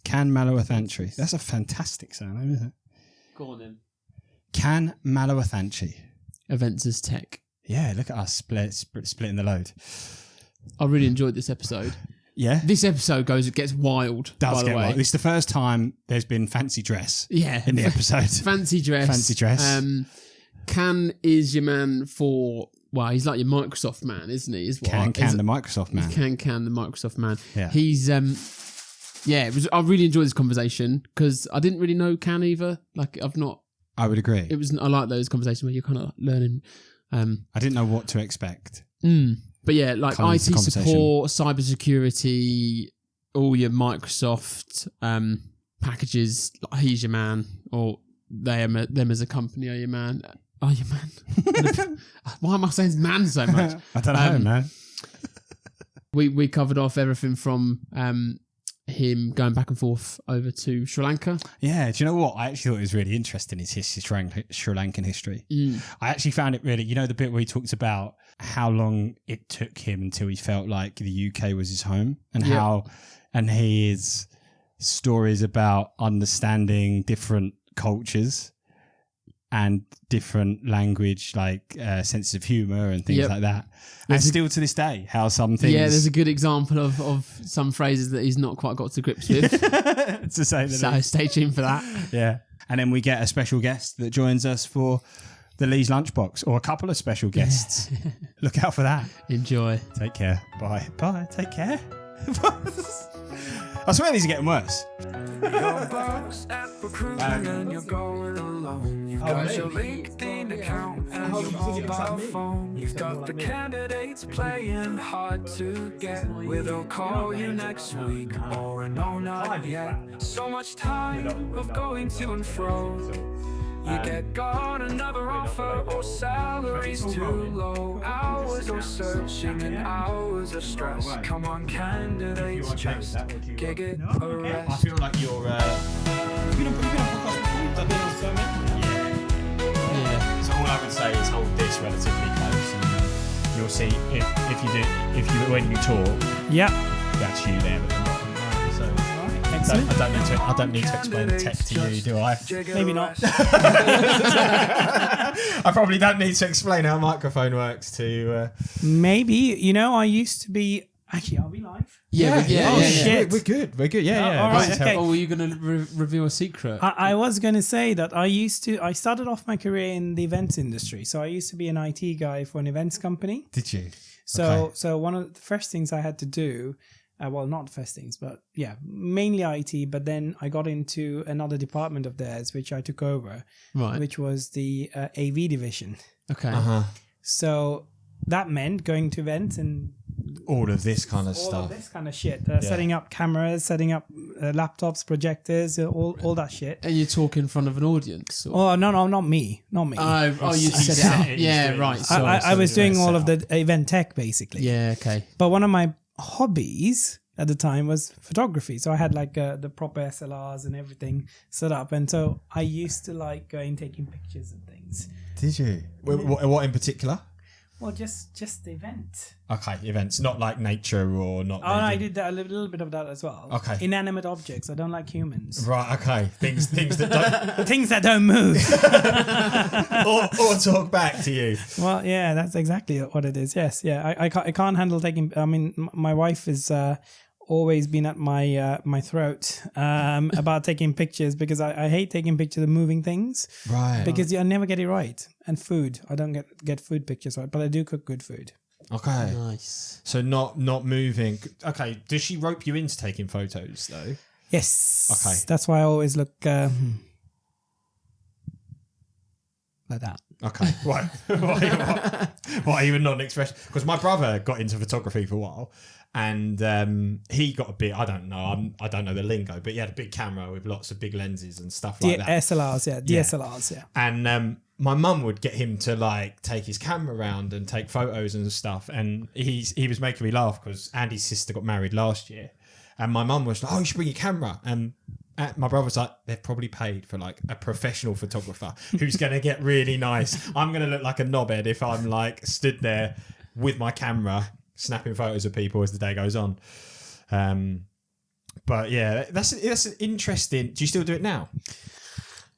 Can Mallawathantri. That's a fantastic surname, isn't it? Go on then. Can Mallawathantri. Avensys Tech. Yeah, look at us splitting the load. I really enjoyed this episode. Yeah. This episode gets wild. Does by the get way. wild. It's the first time there's been fancy dress. Yeah. In the episode. Fancy dress. Fancy dress. Can is your man for... Well, he's like your Microsoft man, isn't he? Can the Microsoft man. Can the Microsoft man. Yeah. He's I really enjoyed this conversation because I didn't really know Can either. Like I would agree. I like those conversations where you're kind of learning. I didn't know what to expect. But yeah, like IT support, cybersecurity, all your Microsoft packages. Like he's your man, or them as a company are your man. Are your man? Why am I saying man so much? I don't know, man. We covered off everything from him going back and forth over to Sri Lanka. Yeah, do you know what? I actually thought it was really interesting, his Sri Lankan history. I actually found it really, the bit where he talked about how long it took him until he felt like the UK was his home, and his stories about understanding different cultures and different language, like sense of humour and things like that. And still to this day, how some things... Yeah, there's a good example of some phrases that he's not quite got to grips with. To say that. So stay tuned for that. Yeah. And then we get a special guest that joins us for the Lee's Lunchbox, or a couple of special guests. Look out for that. Enjoy. Take care. Bye. Bye. Take care. I swear these are getting worse. And you're going alone. You've got your LinkedIn account and your mobile phone. You've got the candidates playing hard to get. We'll call you next week, or no, not yet. So much time of going to and fro. You got another offer, or salary's too low. Hours of searching and hours of stress. Come on, candidates, just Giig It A Rest. I feel like you're... You've been on podcast before? I've been on so many. Yeah. So all I would say is hold this relatively close, and you'll see when you talk. Yeah. That's you there at the bottom. Right, so Excellent. I don't need to explain the tech to you, do I? Maybe not. I probably don't need to explain how a microphone works to... Maybe. I used to be... Actually, are we live? Yeah. Shit. We're good. Yeah. All right, okay. Or were you going to reveal a secret? I was going to say that I started off my career in the events industry. So I used to be an IT guy for an events company. Did you? So one of the first things I had to do... not the first things, but yeah, mainly IT. But then I got into another department of theirs, which I took over, which was the AV division. Okay. So that meant going to events and all of this kind of stuff. All of this kind of shit. Setting up cameras, setting up laptops, projectors, all that shit. And you talk in front of an audience? Or? Oh, no, not me. Oh, you set it up. Yeah, right. I was doing all of the event tech, basically. Yeah, okay. But one of my hobbies at the time was photography, so I had like the proper SLRs and everything set up, and so I used to like going taking pictures and things. Did you? What in particular? Well, just the event. Okay, events, not like nature or not. Oh, no, I did that, a little bit of that as well. Okay. Inanimate objects. I don't like humans. Right. Okay. Things that don't things that don't move or talk back to you. Well, yeah, that's exactly what it is. Yes, yeah. I can't handle taking. I mean, my wife is. Always been at my throat about taking pictures, because I hate taking pictures of moving things. Right. Because I never get it right. And food, I don't get food pictures right, but I do cook good food. Okay. Nice. So not moving. Okay. Does she rope you into taking photos though? Yes. Okay. That's why I always look like that. Okay. Why even not an expression? Because my brother got into photography for a while. And he got a bit, I don't know the lingo, but he had a big camera with lots of big lenses and stuff like that. DSLRs, yeah. And my mum would get him to like take his camera around and take photos and stuff. And he was making me laugh because Andy's sister got married last year. And my mum was like, oh, you should bring your camera. And my brother was like, they've probably paid for like a professional photographer who's going to get really nice. I'm going to look like a knobhead if I'm like stood there with my camera snapping photos of people as the day goes on. But yeah, that's interesting. Do you still do it now?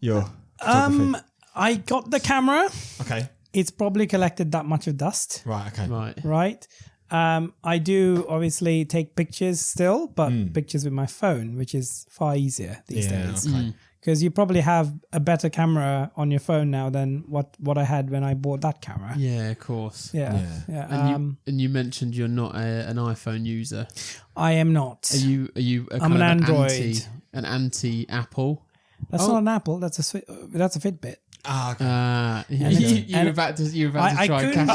Your photography? I got the camera. Okay. It's probably collected that much of dust. Right. Okay. Right. I do obviously take pictures still, but pictures with my phone, which is far easier these days. Okay. Because you probably have a better camera on your phone now than what I had when I bought that camera. Yeah, of course. Yeah. And you mentioned you're not an iPhone user. I am not. Are you? I'm an Android. An anti Apple. That's not an Apple. That's a Fitbit. Ah, okay. You were about to try and catch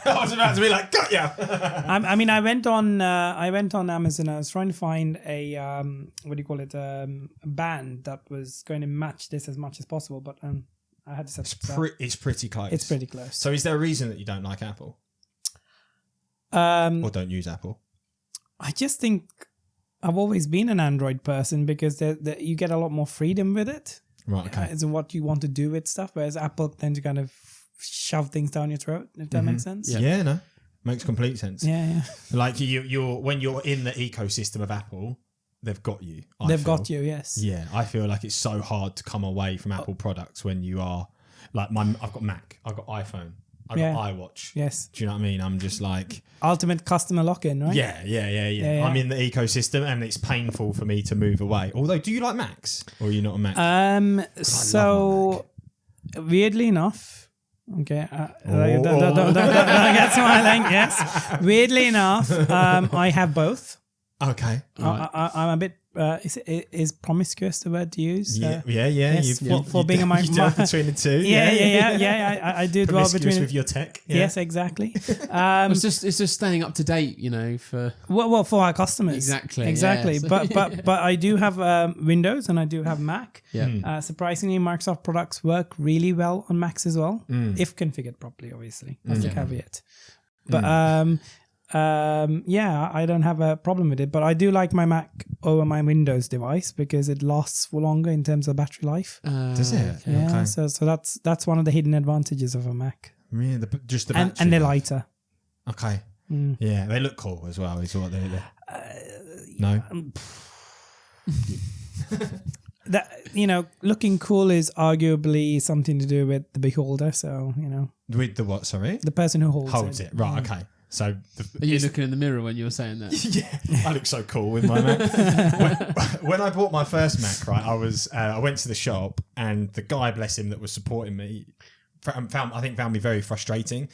I was about to be like, got ya. I mean, I went on Amazon. I was trying to find a a band that was going to match this as much as possible, but I had to set it up. It's pretty close. It's pretty close. So, is there a reason that you don't like Apple, or don't use Apple? I just think I've always been an Android person because you get a lot more freedom with it. Right. Okay. As in what you want to do with stuff, whereas Apple tends to kind of shove things down your throat, if that makes sense. Yeah, no. Makes complete sense. Yeah. Like you're when you're in the ecosystem of Apple, they've got you. They've got you, yes. Yeah, I feel like it's so hard to come away from Apple products when you are like I've got Mac, I've got iPhone, I've got iWatch. Yes. Do you know what I mean? I'm just like ultimate customer lock-in, right? Yeah. I'm in the ecosystem and it's painful for me to move away. Although, do you like Macs or are you not a Mac? So weirdly enough, okay, don't get smiling. Yes, weirdly enough, I have both. Okay, I'm a bit. Is promiscuous the word to use? Yeah. Yes, for being a you delve between the two. I do dwell between with your tech. Yeah. Yes, exactly. It's just staying up to date, for for our customers. Exactly. Yeah, so. But I do have Windows and I do have Mac. Yeah. Surprisingly, Microsoft products work really well on Macs as well, if configured properly. Obviously, that's the caveat. But I don't have a problem with it, but I do like my Mac over my Windows device because it lasts for longer in terms of battery life. Does it? Yeah, okay. so that's one of the hidden advantages of a Mac. Really, just the battery and they're life. lighter. Okay. Yeah, they look cool as well. Is what they're. No. That looking cool is arguably something to do with the beholder. So with the what? Sorry, the person who holds it. Right. Okay. So are you looking in the mirror when you were saying that? Yeah, I look so cool with my Mac. when I bought my first Mac, right, I went to the shop and the guy, bless him, that was supporting me, found me very frustrating.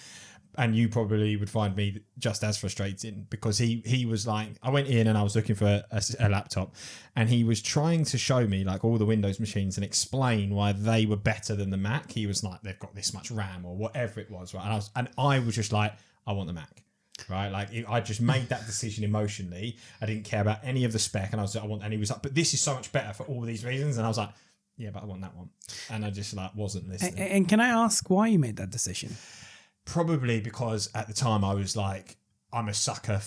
And you probably would find me just as frustrating because he was like, I went in and I was looking for a laptop and he was trying to show me like all the Windows machines and explain why they were better than the Mac. He was like, they've got this much RAM or whatever it was, right? And I was just like, I want the Mac. Right, like I just made that decision emotionally. I didn't care about any of the spec, and I was like, and he was like, but this is so much better for all these reasons, and I was like, yeah, but I want that one, and I just wasn't listening. And can I ask why you made that decision? Probably because at the time I was like, I'm a sucker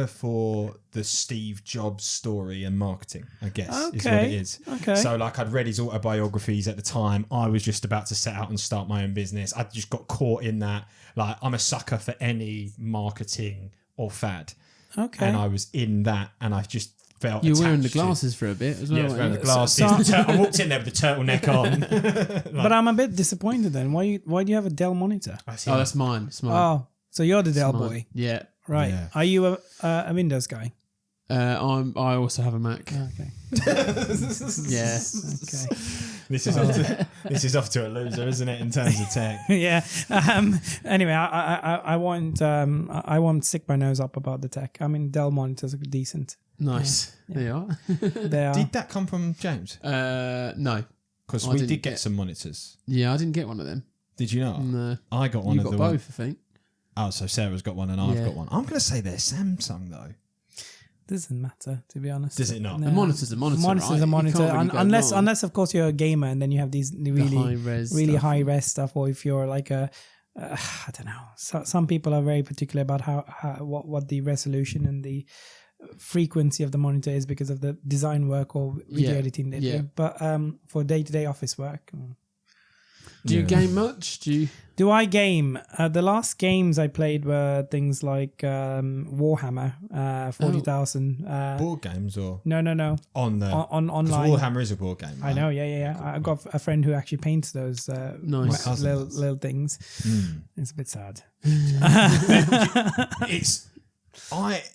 for the Steve Jobs story and marketing, I guess, is what it is. Okay. So I'd read his autobiographies at the time. I was just about to set out and start my own business. I just got caught in that. Like, I'm a sucker for any marketing or fad. Okay. And I was in that and I just felt you were wearing the glasses for a bit as well. Yeah, I was wearing the glasses. I walked in there with the turtleneck on. But I'm a bit disappointed then. Why do you have a Dell monitor? That's mine. It's mine. Oh, so you're the Dell boy. Yeah. Right. Yeah. Are you a Windows guy? I also have a Mac. Okay. Yeah. Okay. This is off to a loser, isn't it, in terms of tech? Yeah. Anyway, I won't stick my nose up about the tech. I mean, Dell monitors are decent. Nice. Yeah. They are. They are. Did that come from James? No. Because we did get some monitors. Yeah, I didn't get one of them. Did you not? No. I got one you of got them. both, I think. Oh, so Sarah's got one and I've got one. I'm going to say they're Samsung, though. Doesn't matter, to be honest. Does it not? No. The monitor's a monitor, Monitor's right? a monitor. Really unless, of course, you're a gamer and then you have these really high-res stuff. Or if you're like I don't know. Some people are very particular about what the resolution and the frequency of the monitor is because of the design work or video editing they do. But for day-to-day office work... Do you game much? Do I game? The last games I played were things like Warhammer 40,000. Board games or no. on online. Warhammer is a board game. Right? I know, yeah. I've got a friend who actually paints those nice little things. It's a bit sad.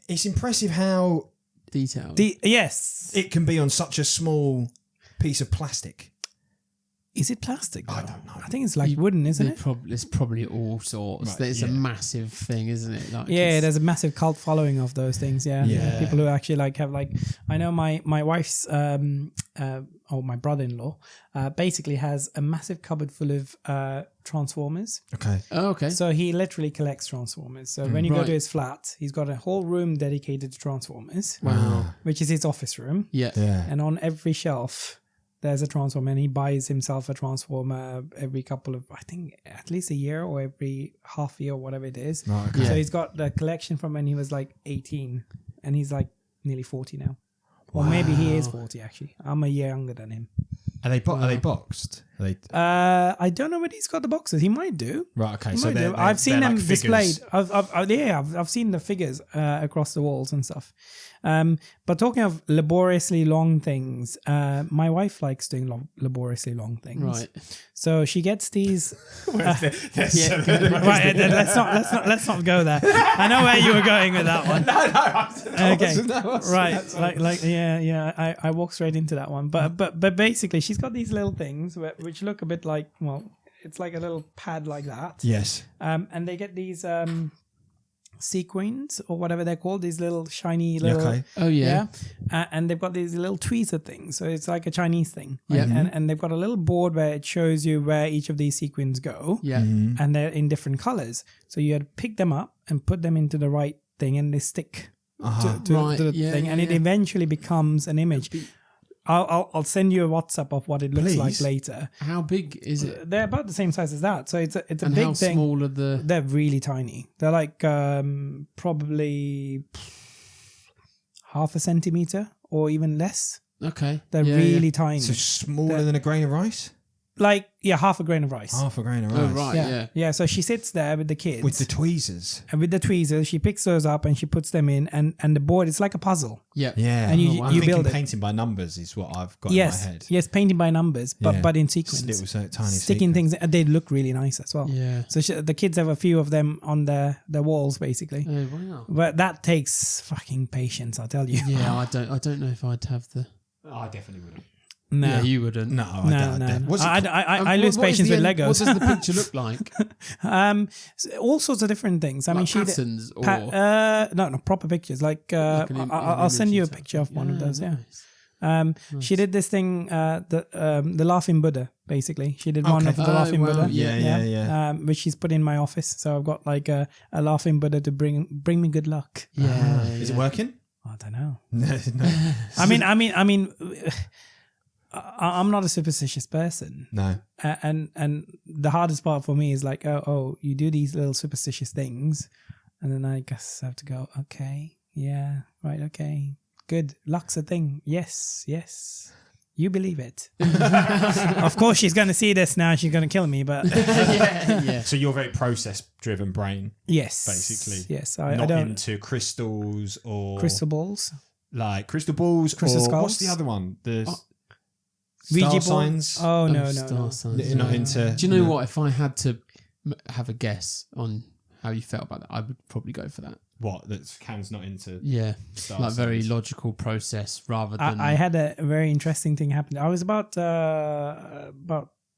It's impressive how detailed. Yes, it can be on such a small piece of plastic. Is it plastic? I don't know. I think it's like wooden, isn't it? It's probably all sorts. Right, It's a massive thing, isn't it? Like there's a massive cult following of those things. Yeah. People who actually have I know my wife's my brother-in-law basically has a massive cupboard full of Transformers. Okay. Oh, okay. So he literally collects Transformers. So when you go to his flat, he's got a whole room dedicated to Transformers. Wow. Which is his office room. Yeah. And on every shelf, there's a Transformer, and he buys himself a Transformer every couple of, I think, at least a year or every half year or whatever it is. Right, okay. So he's got the collection from when he was like 18, and he's like nearly 40 now. Or maybe he is 40 actually. I'm a year younger than him. Are they boxed? Are they? I don't know whether he's got the boxes. He might do. Right. Okay. He So might do. I've seen them displayed. I've seen the figures across the walls and stuff. But talking of laboriously long things, my wife likes doing laboriously long things. Right. So she gets these. Right. Let's not go there. I know where you were going with that one. Okay. Right. I walked straight into that one. But basically, she's got these little things which look a bit like, well, it's like a little pad like that. Yes. And they get these sequins or whatever they're called, these little shiny little. Okay. Oh yeah. And they've got these little tweezer things, so it's like a Chinese thing. Yeah. And they've got a little board where it shows you where each of these sequins go. Yeah. And they're in different colors, so you had to pick them up and put them into the right thing, and they stick to the thing, and it eventually becomes an image. I'll send you a WhatsApp of what it looks like later. How big is it? They're about the same size as that, so it's a And big how thing. small are the? They're really tiny. They're like probably half a centimeter or even less. Okay. They're really tiny. So smaller than a grain of rice. Like, half a grain of rice. Half a grain of rice. Oh right. Yeah. Yeah, so she sits there with the kids. With the tweezers. And with the tweezers, she picks those up and she puts them in, and the board, it's like a puzzle. Yeah. Yeah. And you I'm build it. painting by numbers is what I've got Yes. in my head. Yes, painting by numbers, but in sequence. Just little tiny Sticking sequence. things, they look really nice as well. Yeah. So the kids have a few of them on their walls, basically. Oh wow. But that takes fucking patience, I tell you. Yeah. I don't know if I'd have the. I definitely wouldn't. No. Yeah, you wouldn't. No, I don't. What's it I lose patience with Legos. What does the picture look like? All sorts of different things. I mean, patterns or no, proper pictures. Like, I'll send you a picture of one of those. Yeah. Nice. She did this thing, the laughing Buddha. Basically, she did one of the laughing wow. Buddha. Yeah. Which she's put in my office. So I've got like a laughing Buddha to bring me good luck. Yeah. Is it working? I don't know. No. I mean. I'm not a superstitious person. No. And the hardest part for me is like, oh, you do these little superstitious things, and then I guess I have to go, okay, yeah, right, okay, good, luck's a thing. Yes, you believe it. Of course, she's going to see this now. She's going to kill me, but yeah. So you're very process-driven brain. Yes, basically. Yes, I don't into crystals or crystal balls. Like crystal balls, crystal or skulls. what's the other one? The Ouija star signs. Oh no, star signs. You're not into. Do you know what? If I had to have a guess on how you felt about that, I would probably go for that. What? That Cam's not into. Yeah, star like signs. very logical process rather than. I had a very interesting thing happen. I was about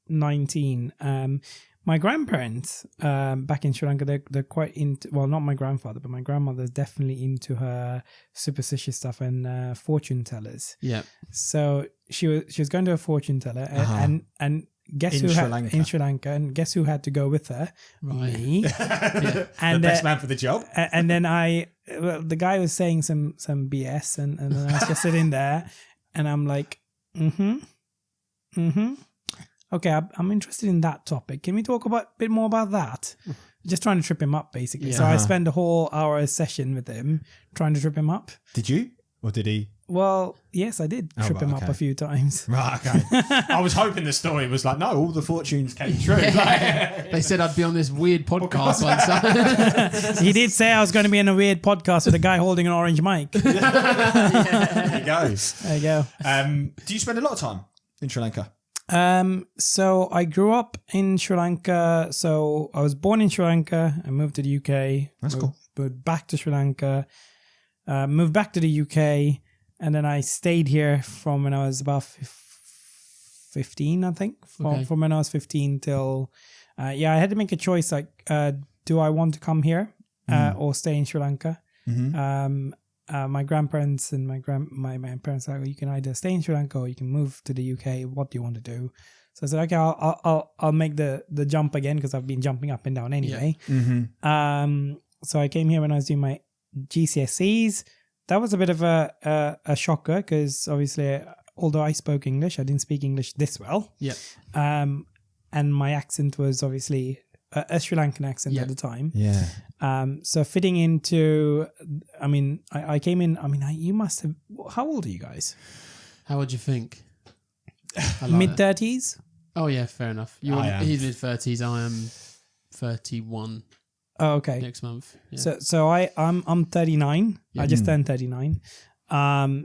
19. My grandparents back in Sri Lanka, they're quite into, well, not my grandfather, but my grandmother's definitely into her superstitious stuff and fortune tellers. Yeah. So she was going to a fortune teller and guess in who Sri had Lanka. In Sri Lanka, and guess who had to go with her? Right. Me. And the best man for the job. And then the guy was saying some BS, and then I was just sitting there, and I'm like, okay, I'm interested in that topic. Can we talk a bit more about that? Just trying to trip him up, basically. Yeah. So I spent a whole hour session with him trying to trip him up. Did you? Or did he? Well, yes, I did trip him up a few times. Right, okay. I was hoping the story was like, no, all the fortunes came true. They said I'd be on this weird podcast once. He did say I was going to be in a weird podcast with a guy holding an orange mic. There you go. There you go. Do you spend a lot of time in Sri Lanka? So I grew up in Sri Lanka. So I was born in Sri Lanka. I moved to the UK. That's cool. Moved back to Sri Lanka. Moved back to the UK. And then I stayed here from when I was about 15, I think. From when I was 15 till... I had to make a choice, like, do I want to come here or stay in Sri Lanka? Mm-hmm. My grandparents and my parents were like, you can either stay in Sri Lanka or you can move to the UK. What do you want to do? So I said, okay, I'll make the jump again because I've been jumping up and down anyway. Yeah. Mm-hmm. So I came here when I was doing my GCSEs. That was a bit of a shocker because obviously, although I spoke English, I didn't speak English this well. Yeah. And my accent was obviously a Sri Lankan accent at the time. Yeah. So fitting into, I came in. You must have. How old are you guys? How old do you think? Mid-30s. Oh yeah, fair enough. He's mid-30s. I am 31. Oh, okay. Next month. Yeah. So I'm 39. Yeah. I just turned 39.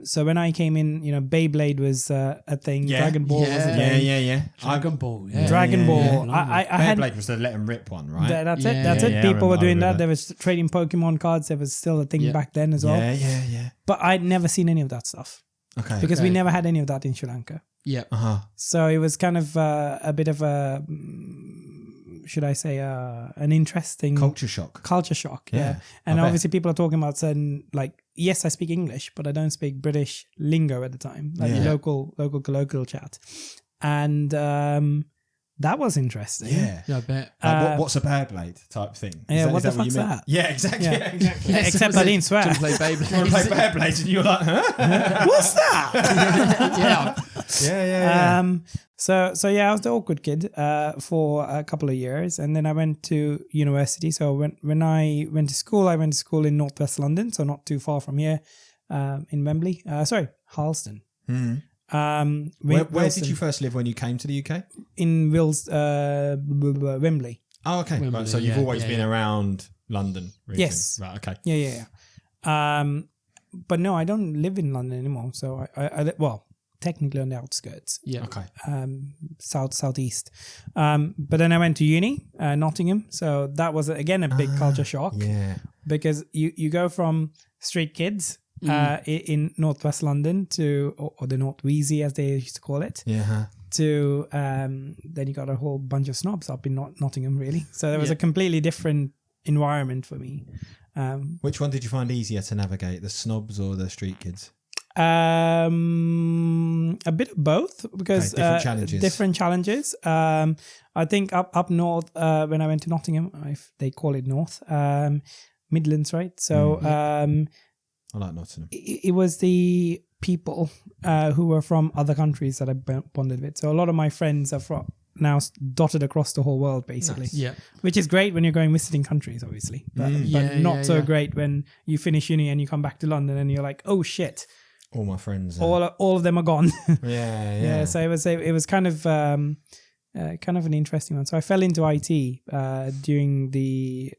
So when I came in, Beyblade was a thing. Yeah. Dragon Ball was a thing. Yeah. Dragon Ball. Yeah. Dragon Ball. I had Beyblade was the let and rip one, right? That's it. People were doing that. There was trading Pokemon cards. There was still a thing back then as well. Yeah. But I'd never seen any of that stuff. Okay. Because we never had any of that in Sri Lanka. Yeah. So it was kind of a bit of a, should I say, an interesting culture shock. Yeah. And obviously people are talking about certain, like, yes, I speak English, but I don't speak British lingo at the time, like local colloquial chat. And that was interesting. Yeah, I bet. What's a Beyblade type thing? What the fuck's that? Yeah, exactly. Yeah, except I didn't swear. To play Beyblade. You want to play Beyblade and you're like, huh? What's that? Yeah. So I was the awkward kid for a couple of years, and then I went to university. So when I went to school in Northwest London, so not too far from here, in Wembley. Harleston. Mm-hmm. Where did you first live when you came to the UK? In Wembley. Oh, okay. Wembley, right, so you've always been around London region. Yes. Right, okay. Yeah. But no, I don't live in London anymore. So I technically on the outskirts. Yeah. Okay. Southeast. But then I went to uni, Nottingham. So that was again a big culture shock. Yeah. Because you go from street kids in Northwest London to, or the North Wheezy as they used to call it. Yeah. To then you got a whole bunch of snobs up in Nottingham, really. So there was a completely different environment for me. Which one did you find easier to navigate, the snobs or the street kids? A bit of both, because different challenges. I think up north, when I went to Nottingham, they call it North, Midlands, right? So I like Nottingham. It was the people who were from other countries that I bonded with. So a lot of my friends are from now dotted across the whole world, basically. Nice. Yeah, which is great when you're going visiting countries, obviously, but not so great when you finish uni and you come back to London and you're like, oh shit, all my friends, all of them are gone. Yeah. So it was kind of an interesting one. So I fell into IT during the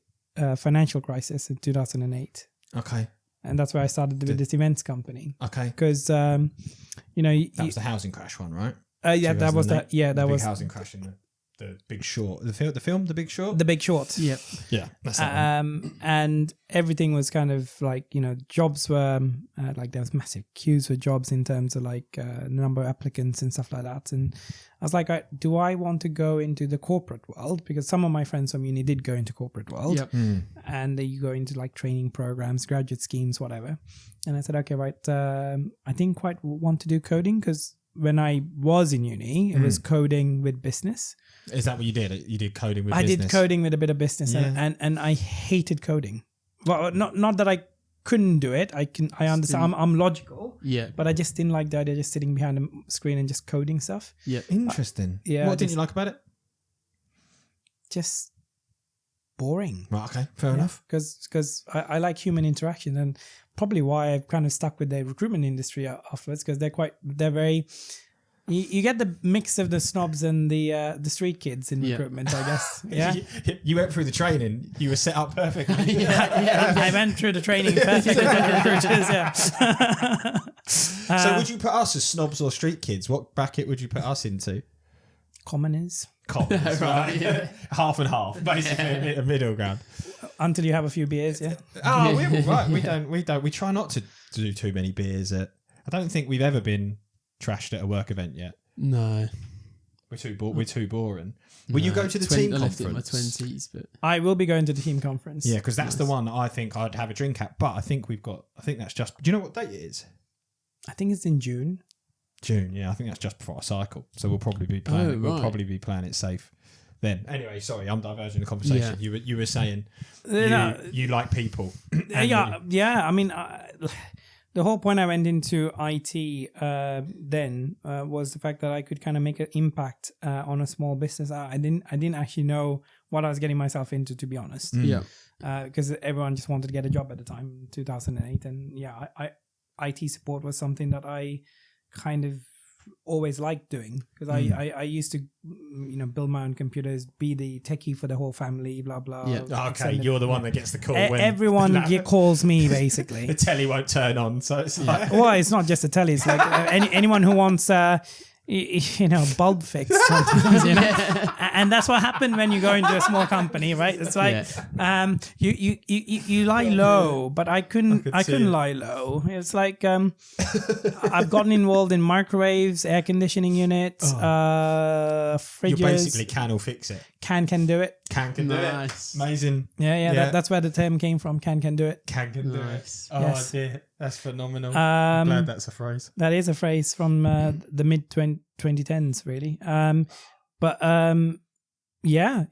financial crisis in 2008. Okay. And that's where I started with this events company. Okay. Because that was the housing crash one, right? That was that. Yeah, that was was housing crash in the Big Short. The film, The Big Short. The Big Short. Yep. Yeah. That's that one. And everything was kind of like, jobs were like there was massive queues for jobs in terms of like number of applicants and stuff like that. And I was like, do I want to go into the corporate world? Because some of my friends from uni did go into corporate world. Yep. And you go into like training programs, graduate schemes, whatever. And I said, okay, right. I didn't quite want to do coding because when I was in uni, it was coding with business. Is that what you did? You did coding with business? I did coding with a bit of business, and I hated coding. Well, not that I couldn't do it. I understand. I'm logical. Yeah. But I just didn't like the idea of just sitting behind a screen and just coding stuff. Yeah. Interesting. What didn't you like about it? Just boring. Right. Okay. Fair enough. Because I like human interaction, and probably why I've kind of stuck with the recruitment industry afterwards, because they're very. You get the mix of the snobs and the street kids in recruitment, I guess. Yeah, you went through the training. You were set up perfectly. I went through the training perfectly for recruiters. Yeah. So, would you put us as snobs or street kids? What bracket would you put us into? Commoners. Right? Yeah. Half and half, basically a middle ground. Until you have a few beers, yeah. Oh, we're all right. We try not to do too many beers. I don't think we've ever been trashed at a work event yet. No, we're too boring. Will you go to the team conference? I left it in my 20s, but I will be going to the team conference. Yeah, because that's the one that I think I'd have a drink at. But I think that's just. Do you know what date it is? I think it's in June. Yeah. I think that's just before I cycle, so we'll probably be playing. Right. We'll probably be playing it safe. Then anyway, sorry, I'm diverging the conversation. Yeah. You were saying you like people. I mean. The whole point I went into IT then was the fact that I could kind of make an impact on a small business. I didn't actually know what I was getting myself into, to be honest. Because everyone just wanted to get a job at the time, 2008, and IT support was something that I kind of always liked doing, because I used to build my own computers, be the techie for the whole family, blah blah. Okay, you're the one that gets the call. When everyone calls me, basically. The telly won't turn on, so it's like well, it's not just a telly, it's like anyone who wants bulb fixed sometimes, and that's what happened when you go into a small company, right? It's like you lie low, but I couldn't lie low. It's like I've gotten involved in microwaves, air conditioning units, fridges. You basically can or fix it. Can do it. Can do it. Amazing. Yeah. That's where the term came from. Can do it. Can do it. Oh yes. dear, that's phenomenal. I'm glad that's a phrase. That is a phrase from the mid 2010s, really.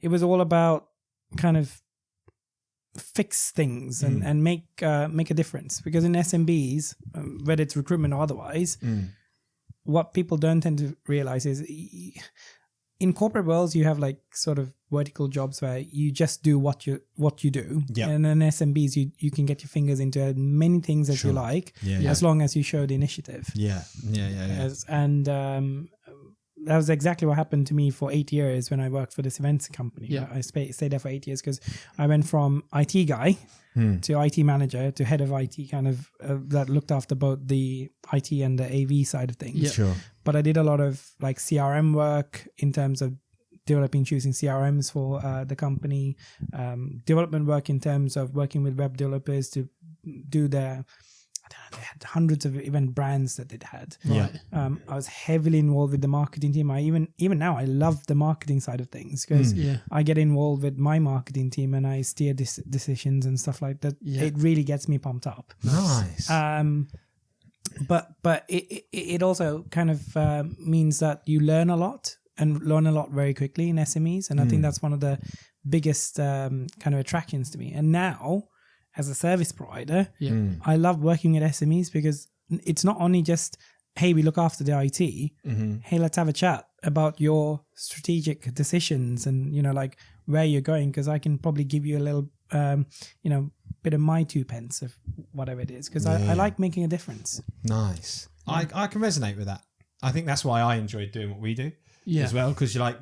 It was all about kind of fix things and make a difference, because in SMBs, whether it's recruitment or otherwise, what people don't tend to realize is, in corporate worlds, you have like sort of vertical jobs where you just do what you do. Yep. And in SMBs, you can get your fingers into as many things as you like, as long as you show the initiative. Yeah. That was exactly what happened to me for 8 years when I worked for this events company. Yeah. I stayed there for 8 years because I went from IT guy to IT manager to head of IT, kind of that looked after both the IT and the AV side of things. Yeah. Sure. But I did a lot of like CRM work in terms of choosing CRMs for the company, development work in terms of working with web developers to do their, they had hundreds of event brands that they'd had. Right. I was heavily involved with the marketing team. I even now I love the marketing side of things, because I get involved with my marketing team and I steer decisions and stuff like that. Yeah. It really gets me pumped up. Nice. But it also kind of means that you learn a lot very quickly in SMEs, and I think that's one of the biggest kind of attractions to me. And now, as a service provider, I love working with SMEs, because it's not only just, hey, we look after the IT. Hey, let's have a chat about your strategic decisions and, like where you're going, because I can probably give you a little, bit of my 2 pence of whatever it is, because I like making a difference. Nice. I can resonate with that. I think that's why I enjoy doing what we do as well, because you're like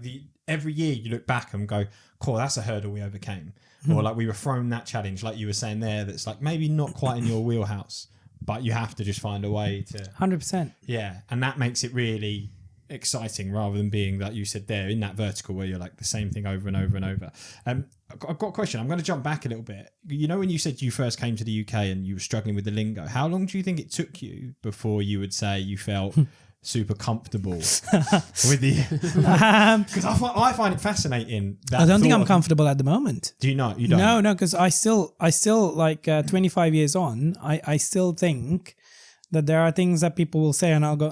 every year you look back and go, cool, that's a hurdle we overcame. Or like we were thrown that challenge, like you were saying there, that's like maybe not quite in your wheelhouse, but you have to just find a way to 100%. Yeah. And that makes it really exciting, rather than being, like you said there, in that vertical where you're like the same thing over and over and over. I've got a question. I'm going to jump back a little bit. When you said you first came to the UK and you were struggling with the lingo, how long do you think it took you before you would say you felt super comfortable with the? Because I find it fascinating. I don't think I'm comfortable at the moment. Do you not? You don't? No, because I still like 25 years on, I still think that there are things that people will say and I'll go,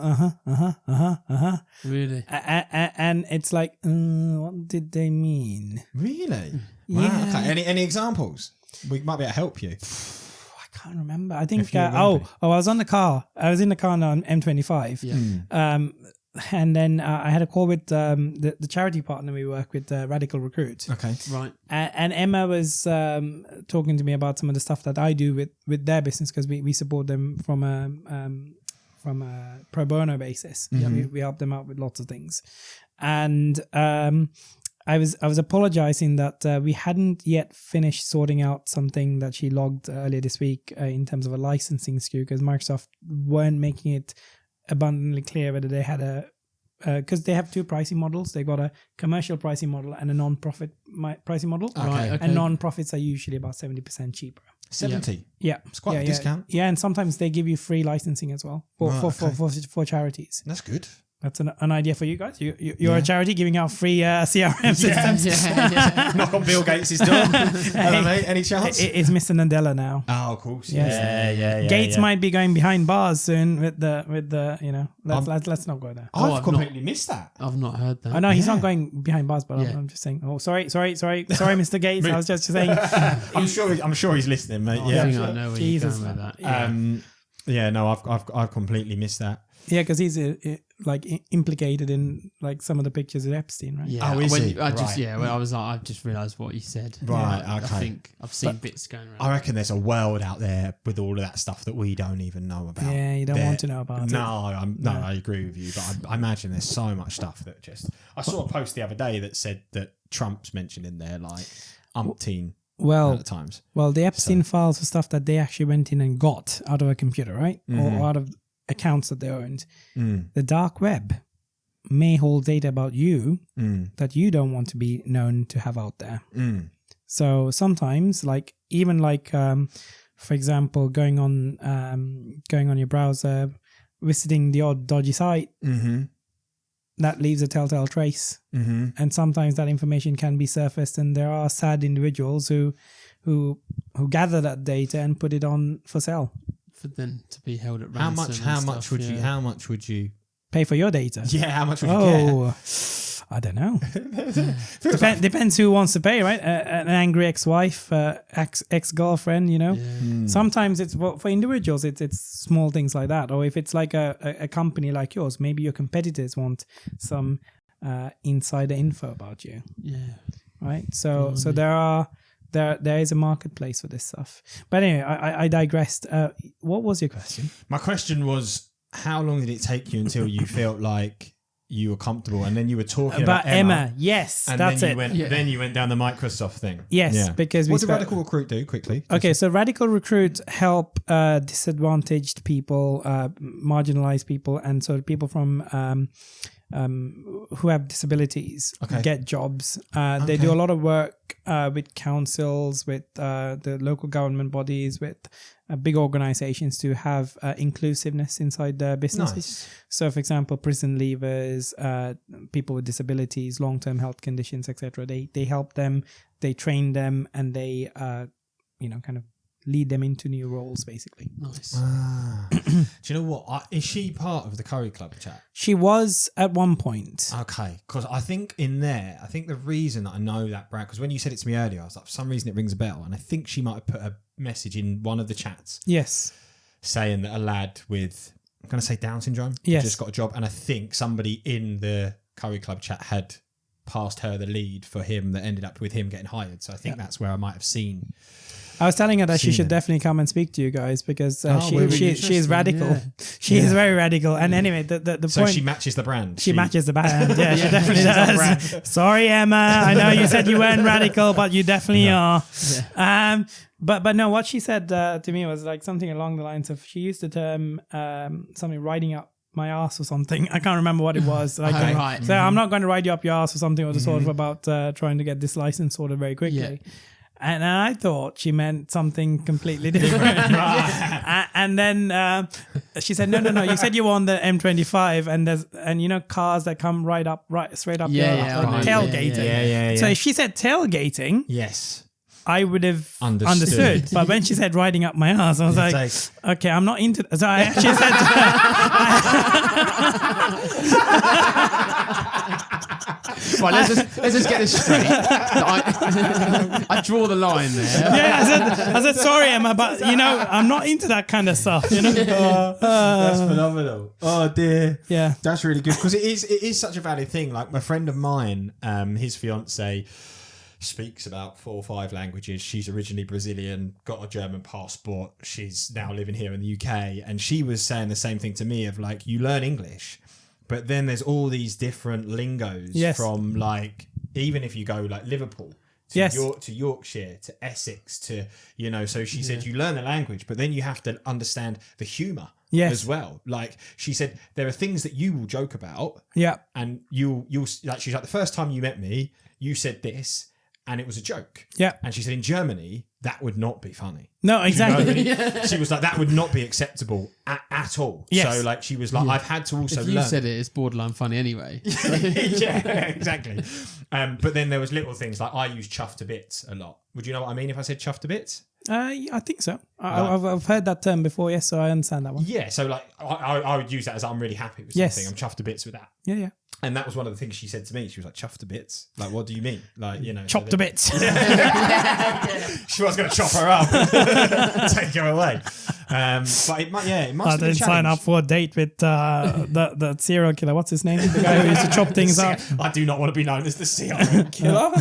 Really? And it's like, what did they mean? Really? Yeah. Wow, okay. Any examples? We might be able to help you. I can't remember. I think, I was in the car on M25. then I had a call with the charity partner we work with, Radical Recruit. Okay. Right. And Emma was talking to me about some of the stuff that I do with their business, because we support them from a pro bono basis. Mm-hmm. Yeah, we help them out with lots of things. And I was apologizing that we hadn't yet finished sorting out something that she logged earlier this week in terms of a licensing SKU, because Microsoft weren't making it abundantly clear whether they had because they have two pricing models. They got a commercial pricing model and a non-profit pricing model. Okay. And non-profits are usually about 70% cheaper. 70. Yeah, It's quite a discount. Yeah, and sometimes they give you free licensing as well for charities. That's good. That's an idea for you guys. You're a charity giving out free CRM systems. Yeah. Knock on Bill Gates' door. Hello, mate. Any chance? It's Mr. Nadella now. Oh, of course. Yes. Yeah. Gates might be going behind bars soon with the let's not go there. I've completely missed that. I've not heard that. I know he's not going behind bars, but I'm just saying. Oh, sorry, Mr. Gates. I was just saying. I'm sure he's listening, mate. I think I know where you're going with that. I've completely missed that. Yeah, because he's implicated in some of the pictures of Epstein, right? Yeah. Oh, is he? I just Right. I was like, I've just realised what you said. Right, I okay. think I've seen bits going around. I reckon there's a world out there with all of that stuff that we don't even know about. Yeah, you don't want to know about it. I agree with you, but I imagine there's so much stuff that just. I saw a post the other day that said that Trump's mentioned in there umpteen amount of times. Well, the Epstein files are stuff that they actually went in and got out of a computer, right? Mm-hmm. Or out of accounts that they owned. The dark web may hold data about you that you don't want to be known to have out there. So sometimes, for example, going on your browser, visiting the odd dodgy site, that leaves a telltale trace. And sometimes that information can be surfaced, and there are sad individuals who gather that data and put it on for sale. For them to be held at ransom. How much would you Pay for your data? Yeah, how much would you get? I don't know. Depends who wants to pay, right? An angry ex-wife, ex-girlfriend, you know. Yeah. Sometimes it's for individuals. It's small things like that, or if it's like a company like yours, maybe your competitors want some insider info about you. Yeah. Right. So there is a marketplace for this stuff. But anyway, I digressed. What was your question? My question was, how long did it take you until you felt like you were comfortable, and then you were talking about Emma? Yes, and that's then it. Then you went down the Microsoft thing. Yes, because what did Radical Recruit do quickly? Okay, so Radical Recruit help disadvantaged people, marginalized people, and sort of people from who have disabilities get jobs. They do a lot of work with councils, with the local government bodies, with big organizations to have inclusiveness inside their businesses. Nice. So, for example, prison leavers, people with disabilities, long-term health conditions, etc. They help them, they train them, and they kind of lead them into new roles, basically. Nice. Do you know what? Is she part of the Curry Club chat? She was at one point. Okay, because I think the reason that I know that brand, because when you said it to me earlier, I was like, for some reason it rings a bell, and I think she might have put a message in one of the chats. Yes. Saying that a lad with, I'm going to say Down syndrome, just got a job, and I think somebody in the Curry Club chat had passed her the lead for him that ended up with him getting hired. So I think that's where I might have seen. I was telling her that she should definitely come and speak to you guys, because she is radical. Yeah. She is very radical. And anyway, the so point... she matches the brand. She matches the brand. Yeah, she definitely does. Sorry, Emma. I know you said you weren't radical, but you definitely are. Yeah. But no, what she said to me was like something along the lines of, she used the term something riding up my ass or something. I can't remember what it was. Like, right. So I'm not going to ride you up your ass or something. It was sort of about trying to get this license sorted very quickly. Yeah. And I thought she meant something completely different. And then she said, no, you said you were on the M25, and you know cars that come straight up tailgating. Yeah. So if she said tailgating, yes, I would have understood. But when she said riding up my ass, I was like, okay, I'm not into that. So I actually said Right, let's just get this straight. I draw the line there. Yeah, I said, sorry, Emma, but I'm not into that kind of stuff. That's phenomenal. Oh dear. Yeah, that's really good because it is such a valid thing. Like my friend of mine, his fiance speaks about 4 or 5 languages. She's originally Brazilian, got a German passport. She's now living here in the UK, and she was saying the same thing to me of like, you learn English, but then there's all these different lingos from like, even if you go like Liverpool to York, to Yorkshire, to Essex, to so she said you learn the language, but then you have to understand the humour as well. Like she said, there are things that you will joke about, and you'll like, she's like, the first time you met me, you said this, and it was a joke. Yeah. And she said in Germany, that would not be funny. No, exactly. She was like, that would not be acceptable at all. Yes. So like, she was like, I've had to also if learn. you said it's borderline funny anyway. Yeah, exactly. But then there was little things like I use chuff to bits a lot. Would you know what I mean if I said chuff to bits? I think so. I've heard that term before, yes, so I understand that one. Yeah, so like I would use that as I'm really happy with something. I'm chuffed to bits with that. Yeah. And that was one of the things she said to me. She was like, chuffed to bits? Like, what do you mean? Like, Chopped to bits. She was going to chop her up, take her away. But it must I didn't sign up for a date with the serial killer. What's his name? The guy who used to chop things up. I do not want to be known as the serial killer.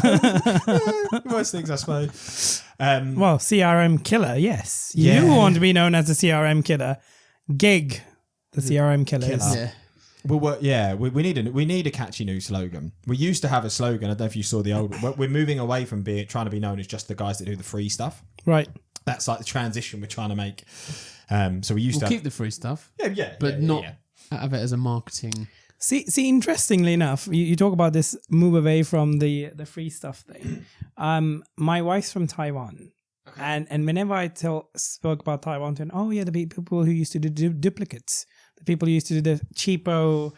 Most things, I suppose. Well, CRM killer, yes. You want to be known as the CRM killer. Giig, the CRM killer. Yeah. We need a catchy new slogan. We used to have a slogan. I don't know if you saw the old one. We're moving away from trying to be known as just the guys that do the free stuff. Right. That's like the transition we're trying to make. So we'll keep the free stuff. But not have it as a marketing. See. Interestingly enough, you talk about this move away from the free stuff thing. My wife's from Taiwan. Okay. And whenever I spoke about Taiwan, the people who used to do duplicates, the people who used to do the cheapo,